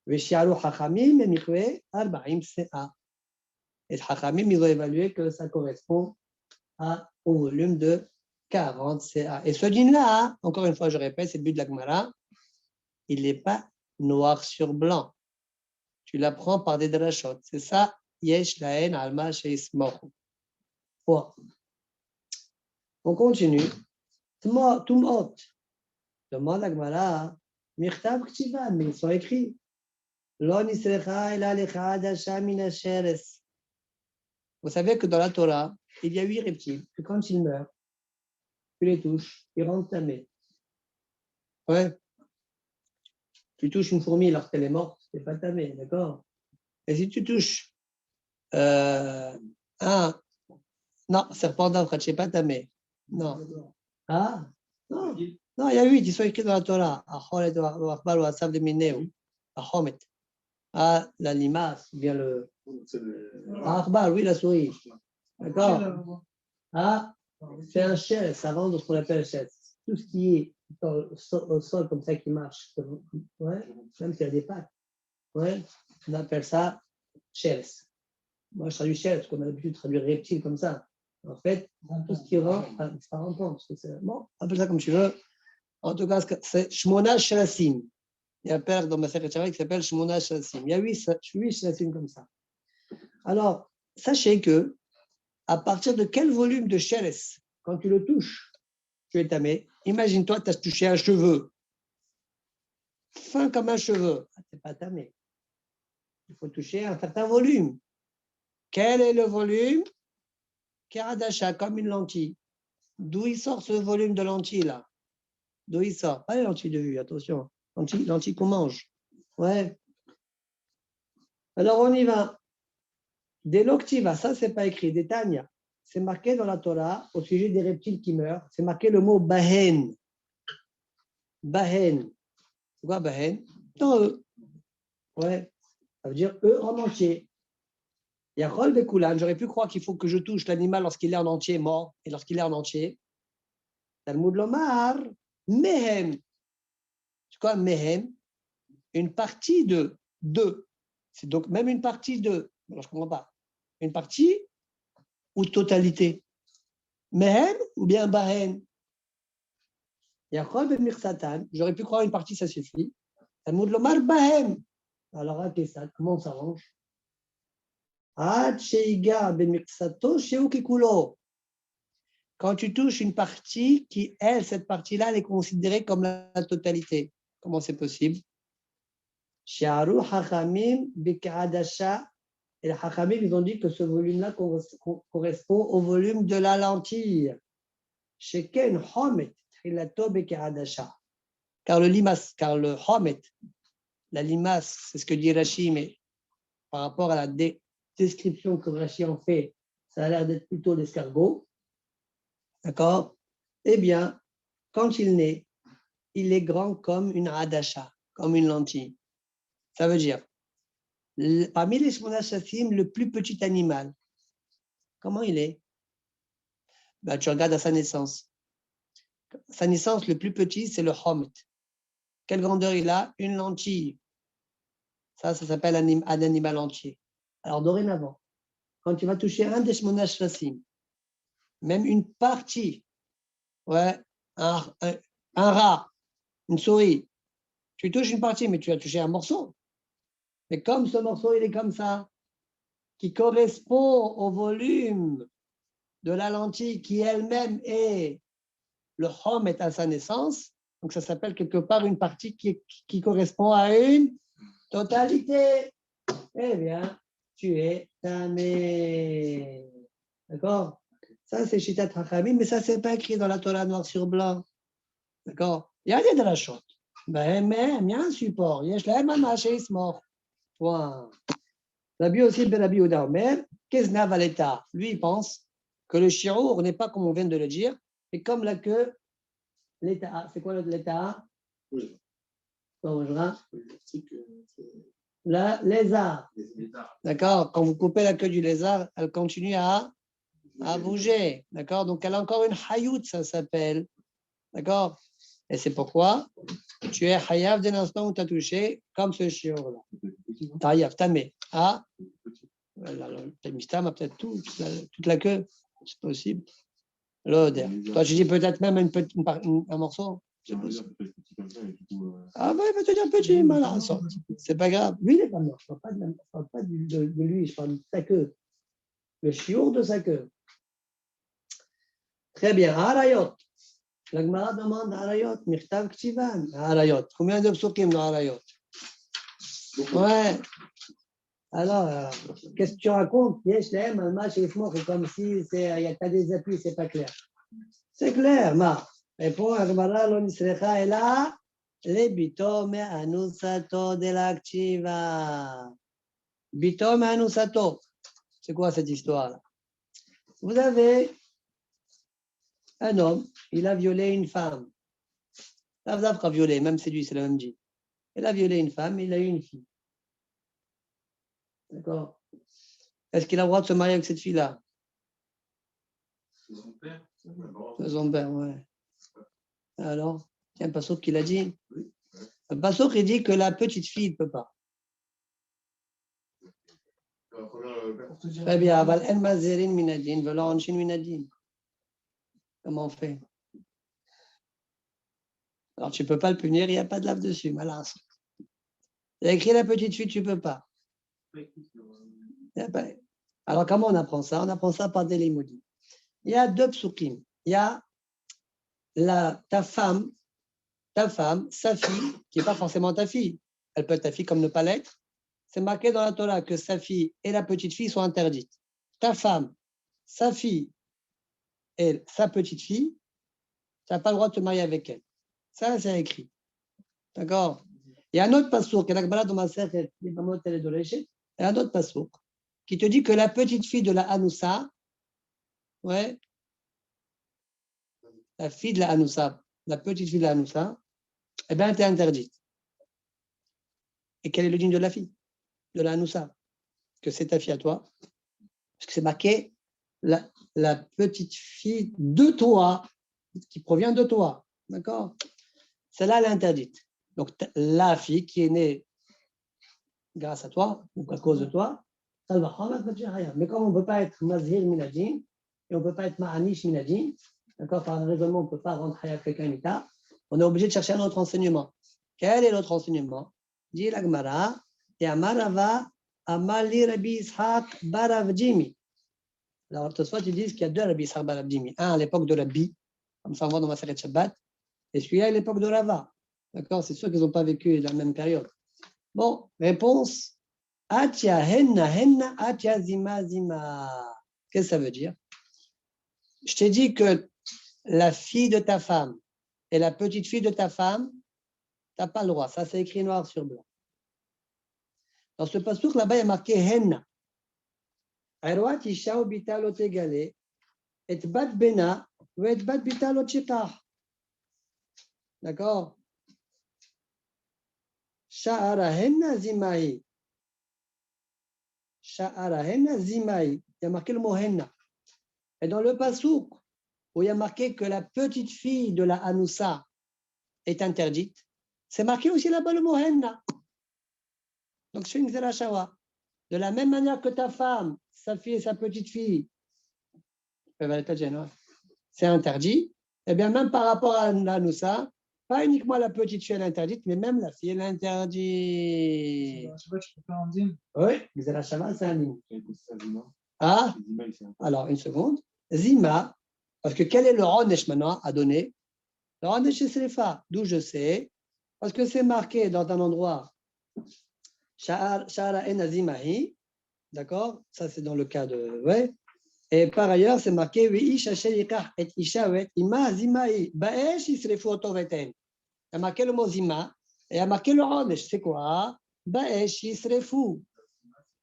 Veshiaru hachamim emichwe arba'im se'a. Et hachamim, ils ont évalué que ça correspond au volume de 40 CA. Et ce dîner-là, encore une fois, je répète, c'est le but de la Gemara, il n'est pas noir sur blanc. Tu l'apprends par des drashot. C'est ça, yesh laen alma sheismoch. On continue. Tumot. Demande la Gemara, mirtav k'tiva, mais ils sont écrits. Lo nisrecha ela lecha dasha min hasheres. Vous savez que dans la Torah, il y a 8 reptiles, que quand ils meurent, tu les touches, ils rentrent tamés. Ouais. Tu touches une fourmi lorsqu'elle est morte, c'est pas tamé, d'accord? Et si tu touches non, serpent d'Afrique, c'est pas tamé. Non. Ah, non. Non, il y a 8, ils sont écrits dans la Torah. Ah, la limace, ou bien le. Akhbar, oui, la souris. D'accord? Ah, c'est un chêne, ça rentre dans ce qu'on appelle chêne. Tout ce qui est au sol comme ça qui marche, ouais, même s'il y a des pattes, ouais, on appelle ça chêne. Moi, je traduis chêne parce qu'on a l'habitude de traduire reptile comme ça. En fait, tout ce qui rentre, c'est pas rentrant, parce que c'est bon, appelle ça comme tu veux. En tout cas, c'est Shmona Shalasim. Il y a un père dans ma secrétaire qui s'appelle Shmona Shalasim. Il y a 8 Shalasim comme ça. Alors, sachez que à partir de quel volume de chêne, quand tu le touches, tu es tamé. Imagine-toi, tu as touché un cheveu. Fin comme un cheveu. Tu n'es pas tamé. Il faut toucher un certain volume. Quel est le volume? Karadasha, comme une lentille. D'où il sort ce volume de lentille là? D'où il sort? Pas les lentilles de vue, attention. Lentilles qu'on mange. Ouais. Alors on y va. Des Loktiva, ça c'est pas écrit. Des Tanya. C'est marqué dans la Torah au sujet des reptiles qui meurent. C'est marqué le mot Bahen. Bahen. C'est quoi Bahen? Dans eux. Ouais. Ça veut dire eux en entier. Il y a Rol Bekulan. J'aurais pu croire qu'il faut que je touche l'animal lorsqu'il est en entier mort et lorsqu'il est en entier. Talmud Lomar, Mehem. C'est quoi Mehem? Une partie de deux. C'est donc même une partie de. Alors je ne comprends pas. Une partie ou totalité? Mehem ou bien Bahen? Yachol ben Mirsatan, j'aurais pu croire une partie, ça suffit. Talmud Lomar Bahem. Alors, comment on s'arrange? Quand tu touches une partie qui, elle, cette partie-là, elle est considérée comme la totalité. Comment c'est possible? Et les Hachamim, ils ont dit que ce volume-là correspond au volume de la lentille. Sheken Homet, Trilato Bekeradasha. Car le Homet, la limace, c'est ce que dit Rashi, mais par rapport à la description que Rashi en fait, ça a l'air d'être plutôt l'escargot. D'accord? Eh bien, quand il naît, il est grand comme une Adasha, comme une lentille. Ça veut dire, parmi les Shmona Shafim, le plus petit animal, comment il est? Ben, tu regardes à sa naissance. Sa naissance, le plus petit, c'est le Homet. Quelle grandeur il a? Une lentille. Ça s'appelle un animal entier. Alors, dorénavant, quand tu vas toucher un des Shmona Shafim, même une partie, ouais, un rat, une souris, tu touches une partie, mais tu as touché un morceau. Mais comme ce morceau, il est comme ça, qui correspond au volume de la lentille qui elle-même est le Homet à sa naissance, donc ça s'appelle quelque part une partie qui correspond à une totalité. Eh bien, tu es tamé. D'accord? Ça, c'est Shitat Hachamim, mais ça, c'est pas écrit dans la Torah noir sur blanc. D'accord? Il y a des drachot. Ben, même, il y a un support. Il y a un mort. Point. Rabbi aussi, Ben Rabbi Ouda Omer, Kezna Valeta. Lui, il pense que le shirour n'est pas comme on vient de le dire, mais comme la queue, l'état. C'est quoi l'état? Oui. La lézard. D'accord? Quand vous coupez la queue du lézard, elle continue à bouger. D'accord? Donc, elle a encore une hayout, ça s'appelle. D'accord? Et c'est pourquoi tu es hayav dès l'instant où tu as touché, comme ce shiur-là. Hayav, tamé. Ah? Le mistam a peut-être toute la queue. C'est possible. L'odeur. Toi, tu dis peut-être même un morceau. Ah ben, il va te dire petit, malin. C'est pas grave. Lui, il n'est pas mort. Je ne parle pas de lui, je parle de sa queue. Le chiour de sa queue. Très bien. Harayot. La Gemara demande Harayot. Mirtav Ktivan. Harayot. Combien de psukim dans Harayot? Ouais. Alors, qu'est-ce que tu racontes? Comme si il y a pas des appuis, c'est pas clair. C'est clair, ma. Répond Agmara, lo nisrecha ela le bito me anusato de l'activa. Bito me anusato. C'est quoi cette histoire-là? Vous avez un homme, il a violé une femme. L'Avzav a violé, même séduit, c'est le même dit. Il a violé une femme, il a eu une fille. D'accord? Est-ce qu'il a le droit de se marier avec cette fille-là? C'est son père. C'est son père, ouais. Alors, il y a un pasteur qui l'a dit. Un pasteur qui dit que la petite fille ne peut pas. Très bien. Aval el mazerin minadin, velo anshin minadin. Comment on fait? Alors, tu ne peux pas le punir, il n'y a pas de lave dessus, malin. Il a écrit la petite fille, tu ne peux pas. Alors, comment on apprend ça? On apprend ça par des limoudis. Il y a deux psukim. Il y a ta femme, sa fille, qui n'est pas forcément ta fille. Elle peut être ta fille comme ne pas l'être. C'est marqué dans la Torah que sa fille et la petite fille sont interdites. Ta femme, sa fille et sa petite fille, tu n'as pas le droit de te marier avec elle. Ça, c'est écrit. D'accord? Il y a un autre passour, qui est l'Akbala de Maseret, il y a un autre passour, qui te dit que la petite fille de la Hanoussa, ouais, la fille de la Hanoussa, la petite fille de la Hanoussa, eh bien, elle est interdite. Et quel est le digne de la fille de la Hanoussa? Que c'est ta fille à toi. Parce que c'est marqué la petite fille de toi, qui provient de toi. D'accord? Celle-là, elle est interdite. Donc, la fille qui est née grâce à toi, ou à cause de toi, ça va. Mais comme on ne peut pas être mazhir minadin, et on ne peut pas être ma'anish minadin, d'accord, par un raisonnement, on ne peut pas rendre à quelqu'un une état, on est obligé de chercher un autre enseignement. Quel est l'autre enseignement? Dit la Gemara, et Amarava, Amali Rabbi Ishaq Barav Jimi. Alors, soit ils disent qu'il y a deux Rabbi Ishaq Barav Jimi. Un à l'époque de Rabbi, comme ça on voit dans ma série de Shabbat, et celui-là à l'époque de Rava. D'accord? C'est sûr qu'ils n'ont pas vécu la même période. Bon, réponse, Atia henna henna, atia zima zima. Qu'est-ce que ça veut dire? Je t'ai dit que la fille de ta femme et la petite fille de ta femme, tu n'as pas le droit. Ça, c'est écrit noir sur blanc. Dans ce passouk, là-bas, il y a marqué henna. Arwat isha ou bita lo tegale, et bat bena, ou et bat bita lo tchikah. D'accord? Sha'ara henna zimahi. Sha'ara henna zimahi. Il y a marqué le mot henna. Et dans le passouk, où il y a marqué que la petite fille de la Hanoussa est interdite, c'est marqué aussi là-bas le mot henna. Donc, je fais une zerachawa. De la même manière que ta femme, sa fille et sa petite fille, c'est interdit, et bien même par rapport à la Hanoussa, pas uniquement la petite fille elle est interdite, mais même la fille elle est interdite. Je sais pas, tu peux faire un dîme. Oui, zerachawa, c'est un dîme. Zima. Ah, Zima, il fait un peu. alors une seconde. Zima, parce que quel est le Ronesh maintenant à donner? Le Ronesh c'est Srefa, d'où je sais, parce que c'est marqué dans un endroit. Sha'ara en azimahi, d'accord? Ça, c'est dans le cas de. Ouais. Et par ailleurs, c'est marqué oui, isha sheyikah et isha wet ima azimahi. Ba'esh yisrefu oto veten. Il y a marqué le mot zima et il y a marqué le ronesh. C'est quoi? Ba'esh yisrefu.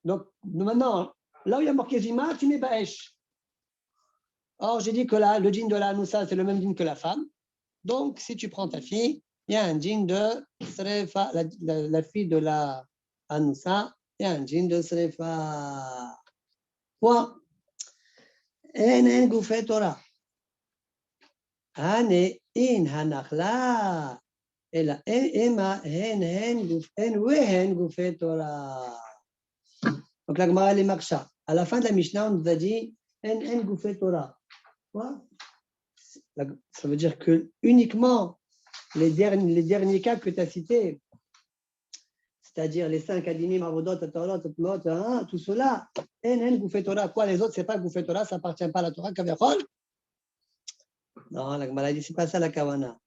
Donc, maintenant, là où il y a marqué zima, tu mets ba'esh. Or, j'ai dit que là, le djinn de la Hanoussa, c'est le même djinn que la femme. Donc, si tu prends ta fille, il y a un djinn de Srefa, la fille de la Hanoussa, il y a un djinn de Srefa. Point. En goufet Torah. Hane in hanachla. Et là, Emma, en goufet Torah. Donc, la Gemara, les marcha. À la fin de la Mishnah, on nous a dit en goufet Torah. Quoi? Ça veut dire que uniquement les derniers cas que tu as cités, c'est-à-dire les 5 adimim, avodot, atorot, atmot, tout cela, en goufet Torah. Quoi, les autres, c'est pas goufet Torah, ça appartient pas à la Torah, kavechol. Non, la Gemara dit, c'est pas ça la kavana.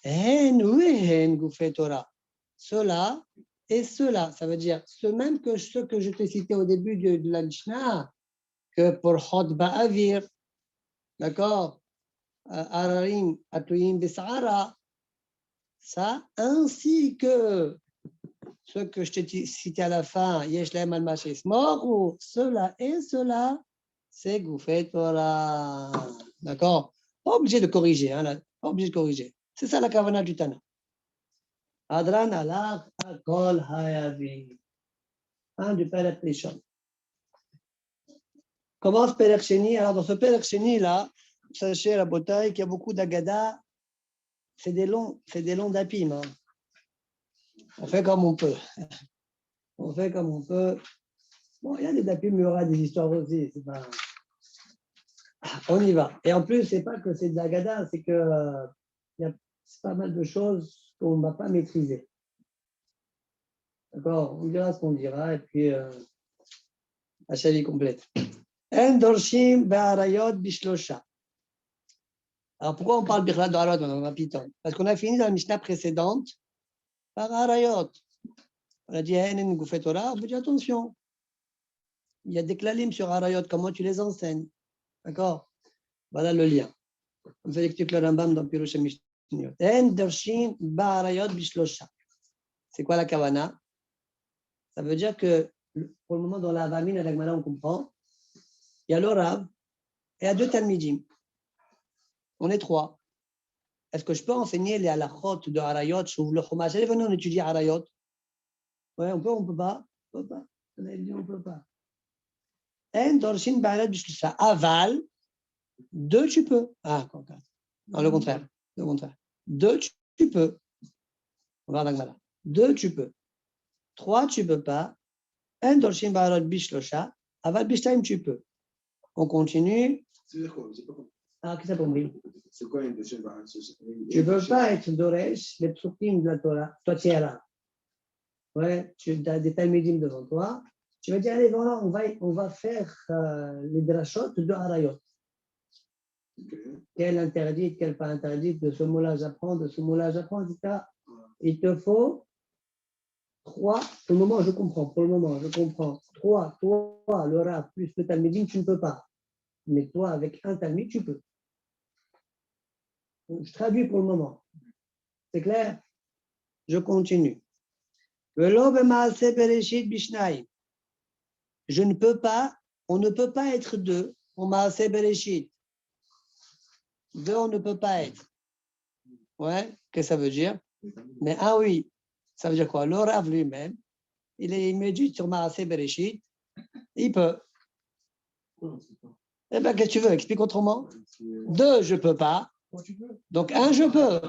En goufet Torah. Cela et cela, ça veut dire ce que je t'ai cité au début de la Mishnah, que pour Chod Ba'avir, d'accord, Ararim, Atouyim, Besara, ça, ainsi que ce que je t'ai cité à la fin, Yeshlem al-Mashis mort, ou cela et cela, c'est Goufet Torah. D'accord? Pas obligé de corriger, hein, là, pas obligé de corriger. C'est ça la kavana du Tana. Adran alach akol hayavi. Du Perek Rishon. Commence Perek Sheni. Alors, dans ce Perek Sheni, là, sachez la bataille qu'il y a beaucoup d'agada. C'est des longs dapim. Hein. On fait comme on peut. On fait comme on peut. Bon, il y a des dapim, mais il y aura des histoires aussi. C'est pas... On y va. Et en plus, c'est pas que c'est de l'agada, c'est que il y a pas mal de choses qu'on ne va pas maîtriser. D'accord? On dira ce qu'on dira, et puis la chavie complète. Endorshim be'arayot bishlosha. Alors, pourquoi on parle Birla d'Arayot dans un piton? Parce qu'on a fini dans la Mishnah précédente par Arayot. On a dit, Hen Goufet Torah, on peut dire attention. Il y a des klalim sur Arayot, comment tu les enseignes? D'accord? Voilà le lien. On fait l'explique le Rambam dans Pirush Mishnayot. En Dorshin Ba'arayot Bishlosha. C'est quoi la kavana? Ça veut dire que pour le moment, dans la Avamine et la Gemara, on comprend. Il y a le Rav et il y a 2 Talmidim. On est 3. Est-ce que je peux enseigner les halachot de Arayot ou le Chumash? Allez, venez, on étudie Arayot. Ouais, on peut, on peut pas. On peut pas. On a dit, on peut pas. En Dorshin Ba'arayot Bishlosha. Aval. 2, tu peux. Ah, non, le contraire. Le contraire. 2, tu peux. On va voir 2, tu peux. 3, tu peux pas. En Dorshin Ba'arayot Bishlosha. Aval Bishtaim, tu peux. On continue. C'est quoi? J'ai pas compris. Ah, qu'est-ce que ça compris? C'est quoi une deuxième? Tu ne peux pas être Doresh, les psukim de la Torah. Toi, tu es là. Ouais, tu as des talmidim devant toi. Tu vas dire, allez, voilà, on va faire les drachot de Harayot. Quelle interdite, quelle pas interdite, de ce mot-là j'apprends, de ce mot-là j'apprends, etc. Il te faut 3, pour le moment, je comprends. Pour le moment, je comprends. 3, toi, le Rav plus le Talmidim, tu ne peux pas. Mais toi, avec un Talmid, tu peux. Je traduis pour le moment. C'est clair? Je continue. Je ne peux pas, on ne peut pas être deux. On Maaseh Bereshit. Deux, on ne peut pas être. Ouais, qu'est-ce que ça veut dire? Mais un, oui. Ça veut dire quoi? Le Rav lui-même, il médite sur Maaseh Bereshit. Il peut. Eh bien, qu'est-ce que tu veux? Explique autrement. Deux, je ne peux pas. Donc, un, je peux.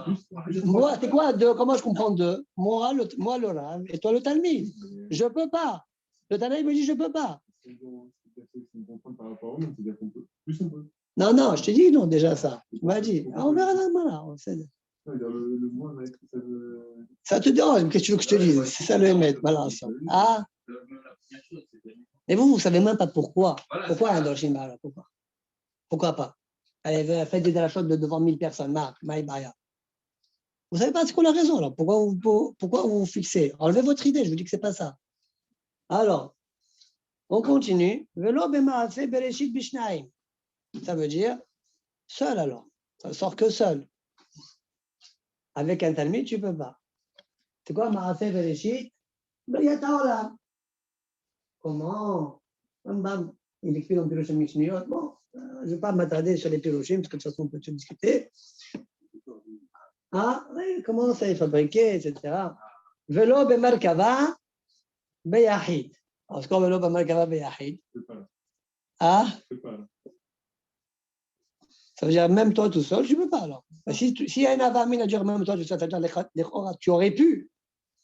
Moi, c'est quoi deux? Comment je comprends deux? Moi, le Rav, et toi, le Talmid. Je ne peux pas. Le Talmid me dit, je ne peux pas. Non, non, je te dis non, déjà ça. Tu m'as dit. Ah, on verra là. Ça te dérange, qu'est-ce que tu veux que je te dise? C'est ça le émet, voilà. Ça. Ah. Et vous ne savez même pas pourquoi. Pourquoi un Dolshin Bara? Pourquoi pas? Allez, faites des drachot devant 1000 personnes. Maïbaya. Vous ne savez pas, c'est quoi la raison alors? Pourquoi vous vous fixez? Enlevez votre idée, je vous dis que ce n'est pas ça. Alors, on continue. Ça veut dire seul alors. Ça ne sort que seul. Avec un Talmud, tu ne peux pas. C'est quoi Maaseh Bereshit? Comment? Il écrit dans Piroshim Mishniyot. Bon, je ne vais pas m'attarder sur les Piroshim, parce que de toute façon, on peut tout discuter. Ah, oui, comment ça est fabriqué, etc. Velo bemerkava beyahid. Alors, c'est quoi velo bemerkava beyahid? Ah? Ça veut dire même toi tout seul, tu ne peux pas alors. Si y a un avamin à dire même toi tout seul, ça veut dire tu aurais pu.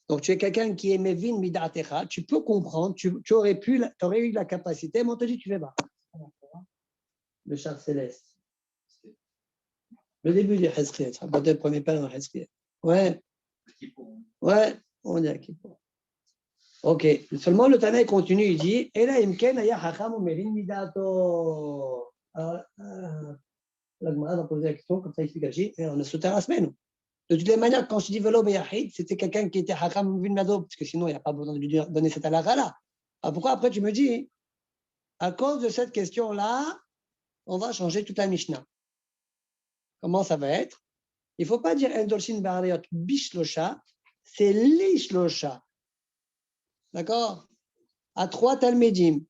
Donc tu es quelqu'un qui est mevin midatecha, tu peux comprendre, tu aurais eu la capacité, mais on te dit tu ne fais pas. Le char céleste. Le début du Hezkiel, ça va être le premier pas dans Hezkiel. Ouais, on dit à Kippour. Ok, seulement le Tanaï continue, il dit et là, imken aya hacham ou mevin midato. Alors, la Gemara va poser la question, comme ça il explique et on est sauté la semaine. De toutes les manières, quand je dis Velo Beyahid, c'était quelqu'un qui était Hakam Vinado, parce que sinon il n'y a pas besoin de lui donner cette halakha-là. Alors pourquoi après tu me dis, à cause de cette question-là, on va changer toute la Mishnah. Comment ça va être? Il ne faut pas dire Endolshin Barayot Bishlosha, c'est Lishlosha. D'accord? À 3 Talmidim.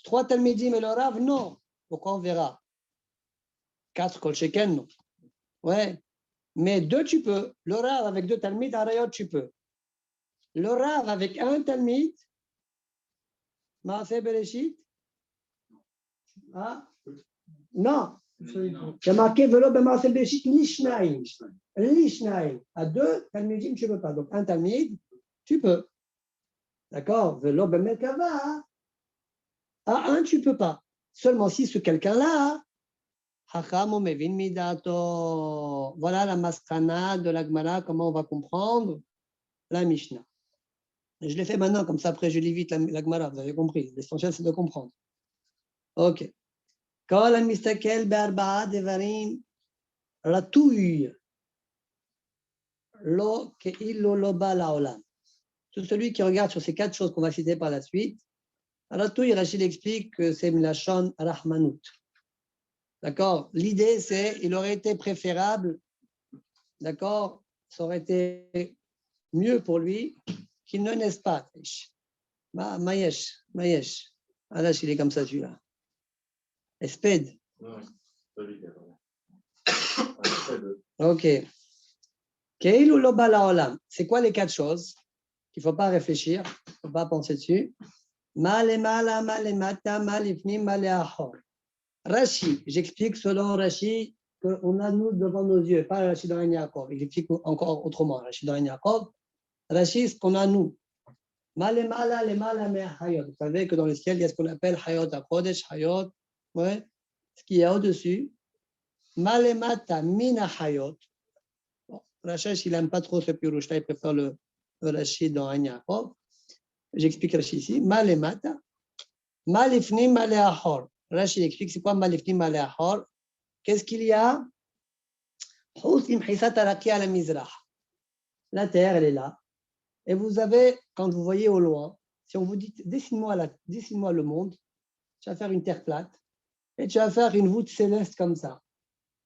3 Talmidim et le Rav, non. Pourquoi on verra? 4 Kolcheken, non. Ouais. Mais 2, tu peux. Le Rav avec 2 Talmid, Arayot, tu peux. Le Rav avec un Talmid, Maaseh Bereshit, ah, non. Il y a marqué Velo Maaseh Bereshit Lishnaim. Lishnaim. À 2 Talmidim, tu ne peux pas. Donc, un Talmid, tu peux. D'accord? Velo Bemekava. À 1, tu ne peux pas. Seulement si ce quelqu'un-là, Hacham Mevin Midato. Voilà la maskana de la Gemara, comment on va comprendre la Mishnah. Je l'ai fait maintenant, comme ça après je lis vite la Gemara, vous avez compris. L'essentiel c'est de comprendre. Ok. Kol mistakel be'arba'a devarim ratouille lo ke'illo lo ba la'olam. Tout celui qui regarde sur ces 4 choses qu'on va citer par la suite, ratouille, Rachid explique que c'est Mlachon Rahmanout. D'accord? L'idée c'est, il aurait été préférable, d'accord? Ça aurait été mieux pour lui qu'il ne naisse pas. Mayesh. Ah là, il est comme ça, celui-là. Espède. Ok. Keil ou loba laolam. C'est quoi les 4 choses qu'il ne faut pas réfléchir, il ne faut pas penser dessus? Malemala, malemata, malifnim, maleachor. Rashi, j'explique selon Rashi qu'on a nous devant nos yeux, pas Rashi dans Yaakov. Il explique encore autrement, Rashi dans Yaakov. Rashi, ce qu'on a nous. Malemala, lemala, me hayot. Vous savez que dans le ciel, il y a ce qu'on appelle hayot akodesh, hayot. Ouais. Ce qu'il y a au-dessus. Malemata, mina hayot. Bon, Rashi, il n'aime pas trop ce pirouche-là, il préfère le Rashi dans Yaakov. J'explique Rashi ici. Malemata, malifnim, maleachor. Rashi explique c'est quoi malifnim, maleachor. Qu'est-ce qu'il y a? La terre, elle est là. Et vous avez, quand vous voyez au loin, si on vous dit dessine-moi le monde, tu vas faire une terre plate et tu vas faire une voûte céleste comme ça.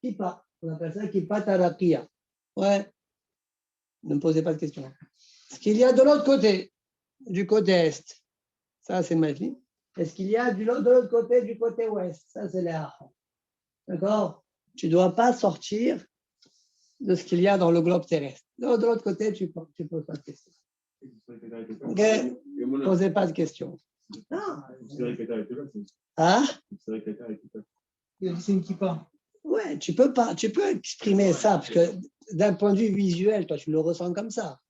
Kippa, on appelle ça Kippa Tarakia. Ouais, ne me posez pas de questions. Ce qu'il y a de l'autre côté, du côté est, ça c'est Malfi. Et ce qu'il y a de l'autre côté, du côté ouest, ça c'est les Aham. D'accord? Tu ne dois pas sortir de ce qu'il y a dans le globe terrestre. De l'autre côté, tu ne poses pas de questions. Ok? Ne posez pas de questions. Non. Hein? C'est une kippa. Ouais, tu peux exprimer ça, parce que d'un point de vue visuel, toi, tu le ressens comme ça.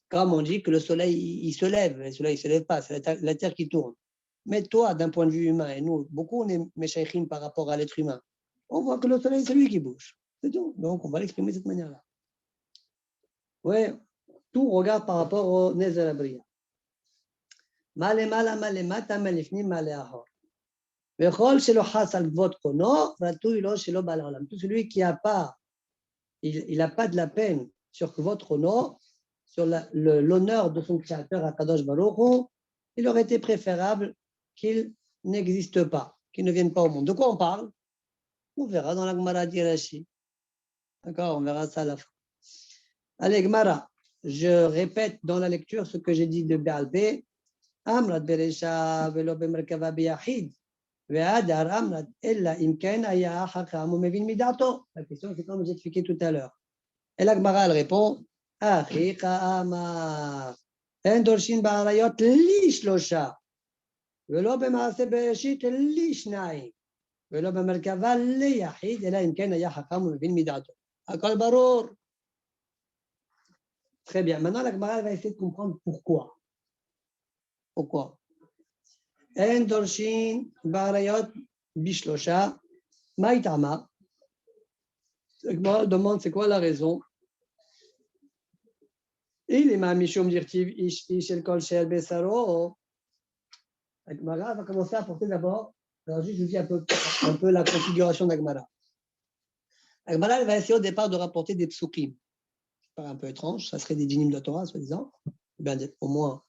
Comme on dit que le soleil, il se lève, le soleil ne se lève pas, c'est la terre qui tourne. Mais toi, d'un point de vue humain, et nous, beaucoup, on est méchaïchim par rapport à l'être humain, on voit que le soleil, c'est lui qui bouge. C'est tout. Donc, on va l'exprimer de cette manière-là. Oui, tout regarde par rapport au Nezer Abriya. Malemala, malemata, malifni, maleahor. Tout celui qui n'a pas, il n'a pas de la peine sur votre honneur, sur l'honneur de son créateur Akadosh Baruch Hu, il aurait été préférable qu'il n'existe pas, qu'il ne vienne pas au monde. De quoi on parle? On verra dans la Gemara d'Irachi. D'accord, on verra ça à la fin. Allez, Gemara, je répète dans la lecture ce que j'ai dit de Be'alpé. Amrat Beresha velo bemerkava biyahid. La question, c'est comme j'ai expliqué tout à l'heure. Et la Gemara, elle répond Achika Amar. En dorshin ba'arayot li shlosha. Velo b'maaseh bereshit li shnayim. Velo b'merkava li yahid. Ela im ken haya hakam umevin midato. Akol baror. Très bien. Maintenant, la Gemara va essayer de comprendre pourquoi. Pourquoi? En dorshin ba'arayot bishlosha. Maïtama. La Gemara demande c'est quoi la raison. Il est ma mishum dirtiv ish el kol shel besaro. La Gemara va commencer à porter d'abord. Alors juste je vous dis un peu la configuration de la Gemara. La Gemara elle va essayer au départ de rapporter des psukim. C'est pas un peu étrange, ça serait des dinim de la Torah soi-disant. Ben, au moins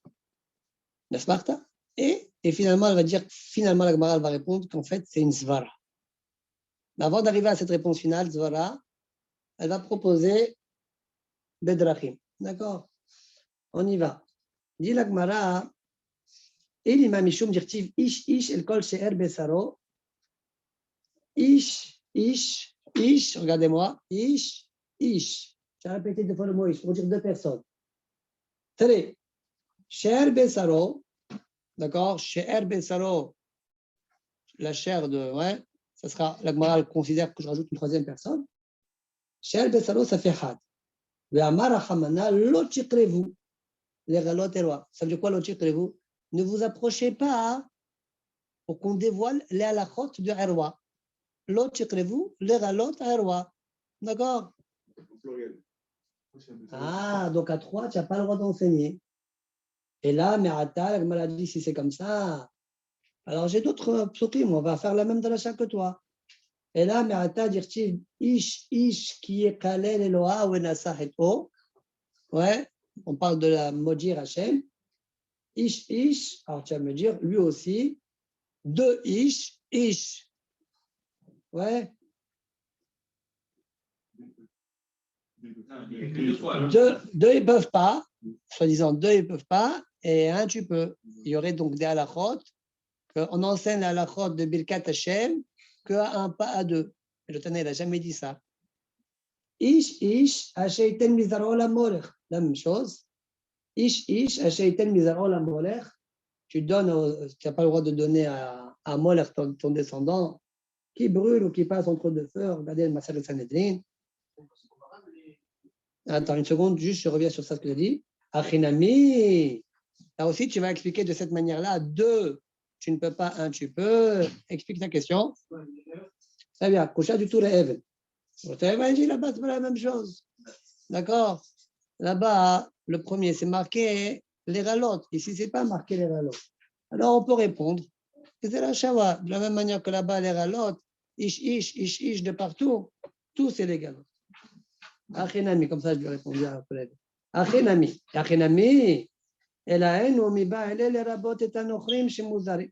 9 Martha. Et finalement elle va dire, la Gemara elle va répondre qu'en fait c'est une svara. Mais avant d'arriver à cette réponse finale, svara, elle va proposer bedrachim. D'accord? On y va. Dit la Gemara, il ima mishum dirtiv ish el kol she'er besaro. Ish, regardez-moi, ish. J'ai répété deux fois le mot ish pour dire deux personnes. Tenez, she'er besaro, d'accord, she'er besaro, la chair de, ouais, ça sera, la Gemara considère que je rajoute une troisième personne. She'er besaro, ça fait had. Ve'amar hachamana lo tchikrevu. Les galot et roi. Ça veut dire quoi lo tchikrevu? Ne vous approchez pas pour qu'on dévoile les halachot du roi. Lo tchikrevu, les galot et roi. D'accord? Ah, donc à 3, tu n'as pas le droit d'enseigner. Et là, mais Atta, la maladie, si c'est comme ça, alors j'ai d'autres psukim, on va faire la même dracha que toi. Et là, mais Atta, dire-t-il, ish, qui est kalel Eloha ou enasah et o. Ouais, on parle de la Modir Hashem. Ish, alors tu vas me dire, lui aussi, deux ish. Ouais. Deux, ils ne peuvent pas, soi-disant deux, ils ne peuvent pas, et un, tu peux. Il y aurait donc des halachot, qu'on enseigne la halachot de Birkat Hashem, qu'à un pas à deux. Et le Tana, il n'a jamais dit ça. Ish, Hasheiten Mizaro la Molech. La même chose. Ish, Hasheiten Mizaro la Molech. Tu donnes, tu n'as pas le droit de donner à Molech, ton descendant, qui brûle ou qui passe entre deux feux. Regardez le Massal de Sanhedrin. Attends une seconde, juste je reviens sur ça ce que tu as dit. Achinami. Là aussi, tu vas expliquer de cette manière-là. Deux, tu ne peux pas. Un, tu peux. Explique ta question. Très bien. Koucha du Tour Even. Là-bas, c'est pas la même chose. D'accord? Là-bas, le premier, c'est marqué les ralotes. Ici, ce n'est pas marqué les ralotes. Alors, on peut répondre que c'est la shawa. De la même manière que là-bas, les ralotes, ish, de partout, tout c'est les galotes. Achinami, comme ça, je lui ai répondu à la collègue. Achinami. Achinami. Et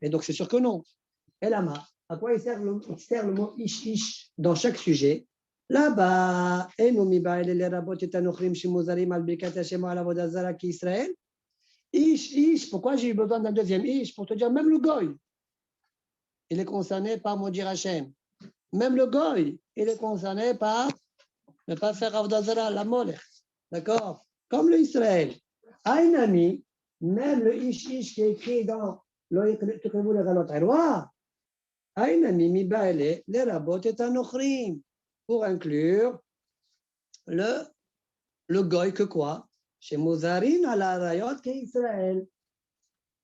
donc, c'est sûr que non. Elama. À quoi il sert le mot ish dans chaque sujet? Là-bas, Ish, pourquoi j'ai eu besoin d'un deuxième Ish? Pour te dire, même le Goy, il est concerné par Modir Hashem. Même le Goy, il est concerné par ne pas faire Avdazara, la molech. D'accord? Comme le Israël. Aïnami, même le Ish qui est écrit dans le Galot Haïroa, Aïnami, Mibaele, les Rabot et Anochrim, pour inclure le Goy que quoi? Chez Mozarin à la Rayot qui est Israël.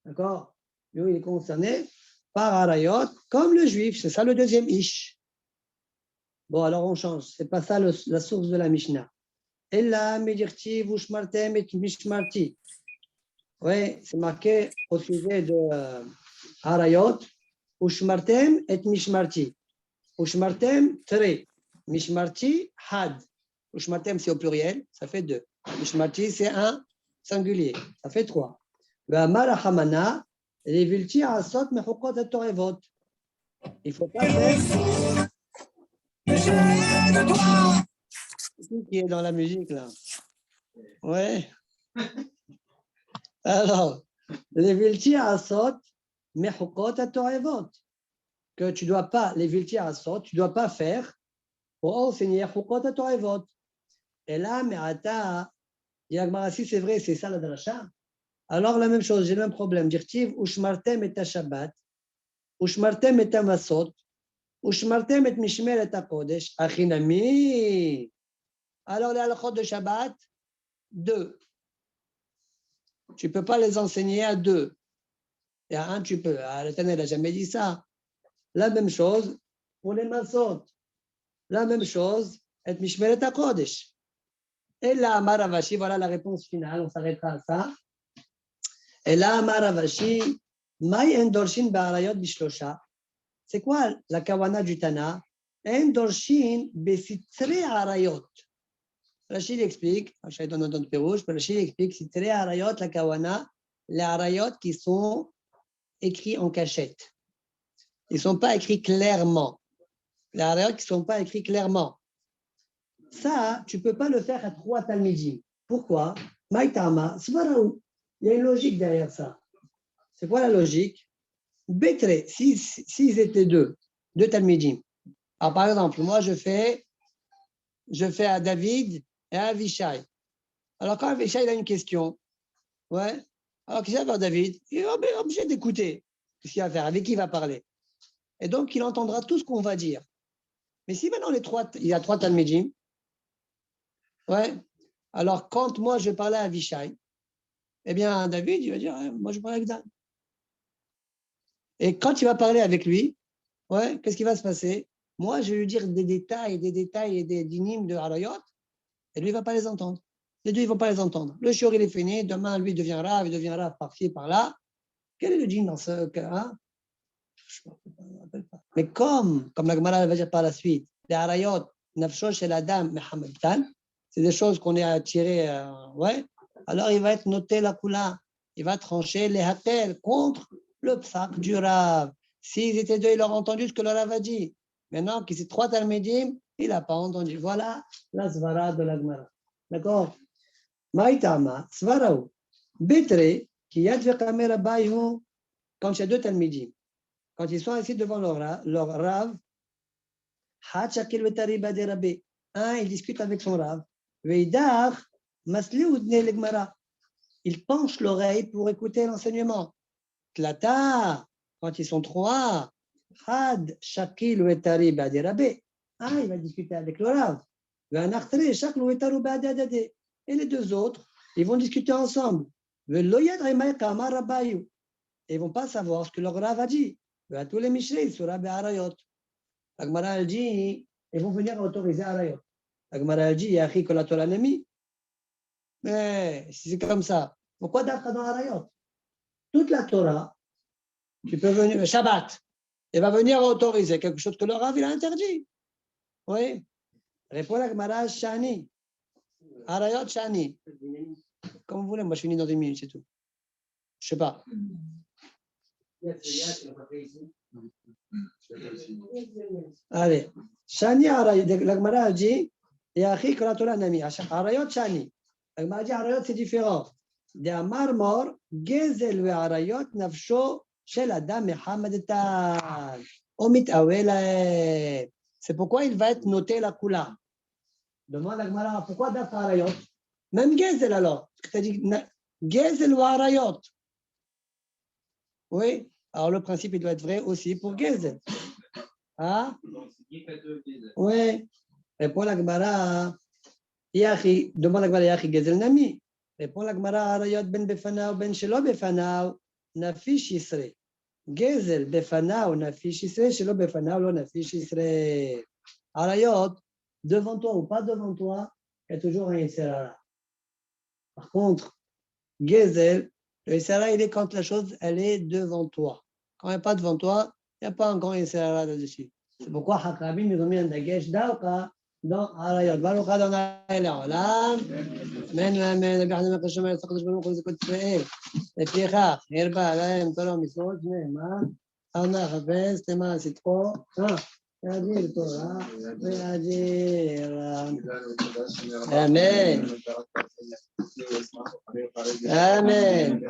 D'accord? Lui, il est concerné par Arayot comme le juif. C'est ça le deuxième Ish. Bon, alors on change. C'est pas ça la source de la Mishnah. Ella medirti vushmartem et mishmarti. Oui, c'est marqué au sujet de Arayot. Ushmartem et mishmarti. Ushmartem, trait. Mishmarti, had. Ushmartem, c'est au pluriel, ça fait 2. Mishmarti, c'est un singulier, ça fait 3. Ve'amar ha'chamana, levilti asot mechukot et torevot. Il ne faut pas faire. Qui est dans la musique là? Ouais. Alors, levilti asot mechukot et torevot. Que tu ne dois pas, levilti asot, tu ne dois pas faire pour enseigner chukot et torevot. Et là, mais Ata, si c'est vrai, c'est ça la dracha. Alors la même chose, j'ai le même problème. Dirtiv, ushmartem et Shabbat, ushmartem et Masot, ushmartem et Mishmer et Kodesh, achinami. Alors les halachot de Shabbat, 2. Tu ne peux pas les enseigner à 2. Et à 1, tu peux. L'Éternel n'a jamais dit ça. La même chose pour les Masot. La même chose, et Mishmer et Kodesh. Et là, Maravashi, voilà la réponse finale, on s'arrêtera à ça. Et là, Maravashi, Mai endorshin ba'arayot bishlosha. C'est quoi la kawana du Tana? Endorshin besitre arayot. Rachid explique, Rachid donne un pérouge, Rachid explique, sitre arayot, la kawana, les arayot qui sont écrits en cachette. Ils ne sont pas écrits clairement. Les arayot qui ne sont pas écrits clairement. Ça, tu ne peux pas le faire à 3 talmidim. Pourquoi? Maïtama, svaraou. Il y a une logique derrière ça. C'est quoi la logique? Bétré, s'ils étaient 2 talmidim. Alors, par exemple, moi, je fais à David et à Avishai. Alors, quand Avishai a une question, ouais, alors qu'il va voir David, il est obligé d'écouter ce qu'il va faire, avec qui il va parler. Et donc, il entendra tout ce qu'on va dire. Mais si maintenant il y a 3 talmidim, ouais. Alors, quand moi, je parlais à Avishai, eh bien, David, il va dire, moi, je parle avec Dan. Et quand il va parler avec lui, ouais, qu'est-ce qui va se passer? Moi, je vais lui dire des détails et des dynimes de Harayot, et lui, il ne va pas les entendre. Les deux, ils ne vont pas les entendre. Le shiur, il est fini, demain, lui, il deviendra par-ci, par-là. Quel est le djinn dans ce cas? Je ne me rappelle pas. Mais comme la Gemara va dire par la suite, les Harayot, Nafshosh et la dame, Mehamabtan, c'est des choses qu'on est attiré, ouais. Alors, il va être noté la coula. Il va trancher les hatel contre le psak du Rav. S'ils étaient 2, il aurait entendu ce que le Rav a dit. Maintenant, qu'il c'est 3 talmidim, il n'a pas entendu. Voilà la svara de la Gemara. D'accord? Maïtama, svaraou. Bétré, qui yad vekamera bayhu, quand il y a 2 talmidim, quand ils sont assis devant leur Rav, hachakil vetari bade rabbe. Un, il discute avec son Rav. Veidach, masli udne legmara. Il penche l'oreille pour écouter l'enseignement. Tlata, quand ils sont 3, had shakil vetari bade rabbe. Un, il va discuter avec le Rav. Ve'anachtre shakil vetaru bade adade. Et les 2 autres, ils vont discuter ensemble. Ve'loyad remay kamar rabayu. Ils ne vont pas savoir ce que leur Rav a dit. Ve'atou le mishrei sura be'arayot. La Gemara elle dit, ils vont venir autoriser Arayot. La Gemara elle dit, Yachi que la Torah l'ennemi. Mais si c'est comme ça, pourquoi d'être dans Arayot? Toute la Torah, tu peux venir, Shabbat, il va venir autoriser quelque chose que le Rav il a interdit. Oui. Répond la Gemara, Shani. Arayot Shani. Comme vous voulez, moi je finis dans 1 minute, c'est tout. Je sais pas. Allez. Shani Arayot, la Gemara a dit, Yachi Koratola Nami. Arayot Shani. La Gemara a dit, Arayot c'est différent. De Amar Mor, Gezel ve Arayot, Nafsho, Shel Adam Mehamadatan. Omit Awela. C'est pourquoi il va être noté la Kula. Demande la Gemara, pourquoi Daf Arayot? Même Gezel alors. Parce que tu as dit Gezel ou Arayot. Oui. Alors le principe, il doit être vrai aussi pour Gezel. Ah? Oui. Répond la Gemara. Yachi, demande la Gemara, Yachi Gezel Nami. Répond la Gemara, Arayot ben Befanaou, ben Shelo Befanaou, Nafish Yisre. Gezel Befanaou, Nafish Yisre, Shelo Befanaou, lo Nafish Yisre. Arayot, devant toi ou pas devant toi, il y a toujours un Yisra. Par contre, Gezel, le Yisra, il est quand la chose, elle est devant toi. Quand elle n'est pas devant toi, il n'y a pas un grand Yisra là-dessus. C'est pourquoi Hakabim nous ont mis un dagesh d'Alqa dans Arayot. Baruch Adonai Le'olam. Amen, amen. Amen, amen. הקדוש ברוך הוא זכות ישראל. לפיכך, הרבה עליהם תורה ומצוות נאמר, אנא חפש למען צדקו, יאדיר תורה ויאדיר. אמן. אמן.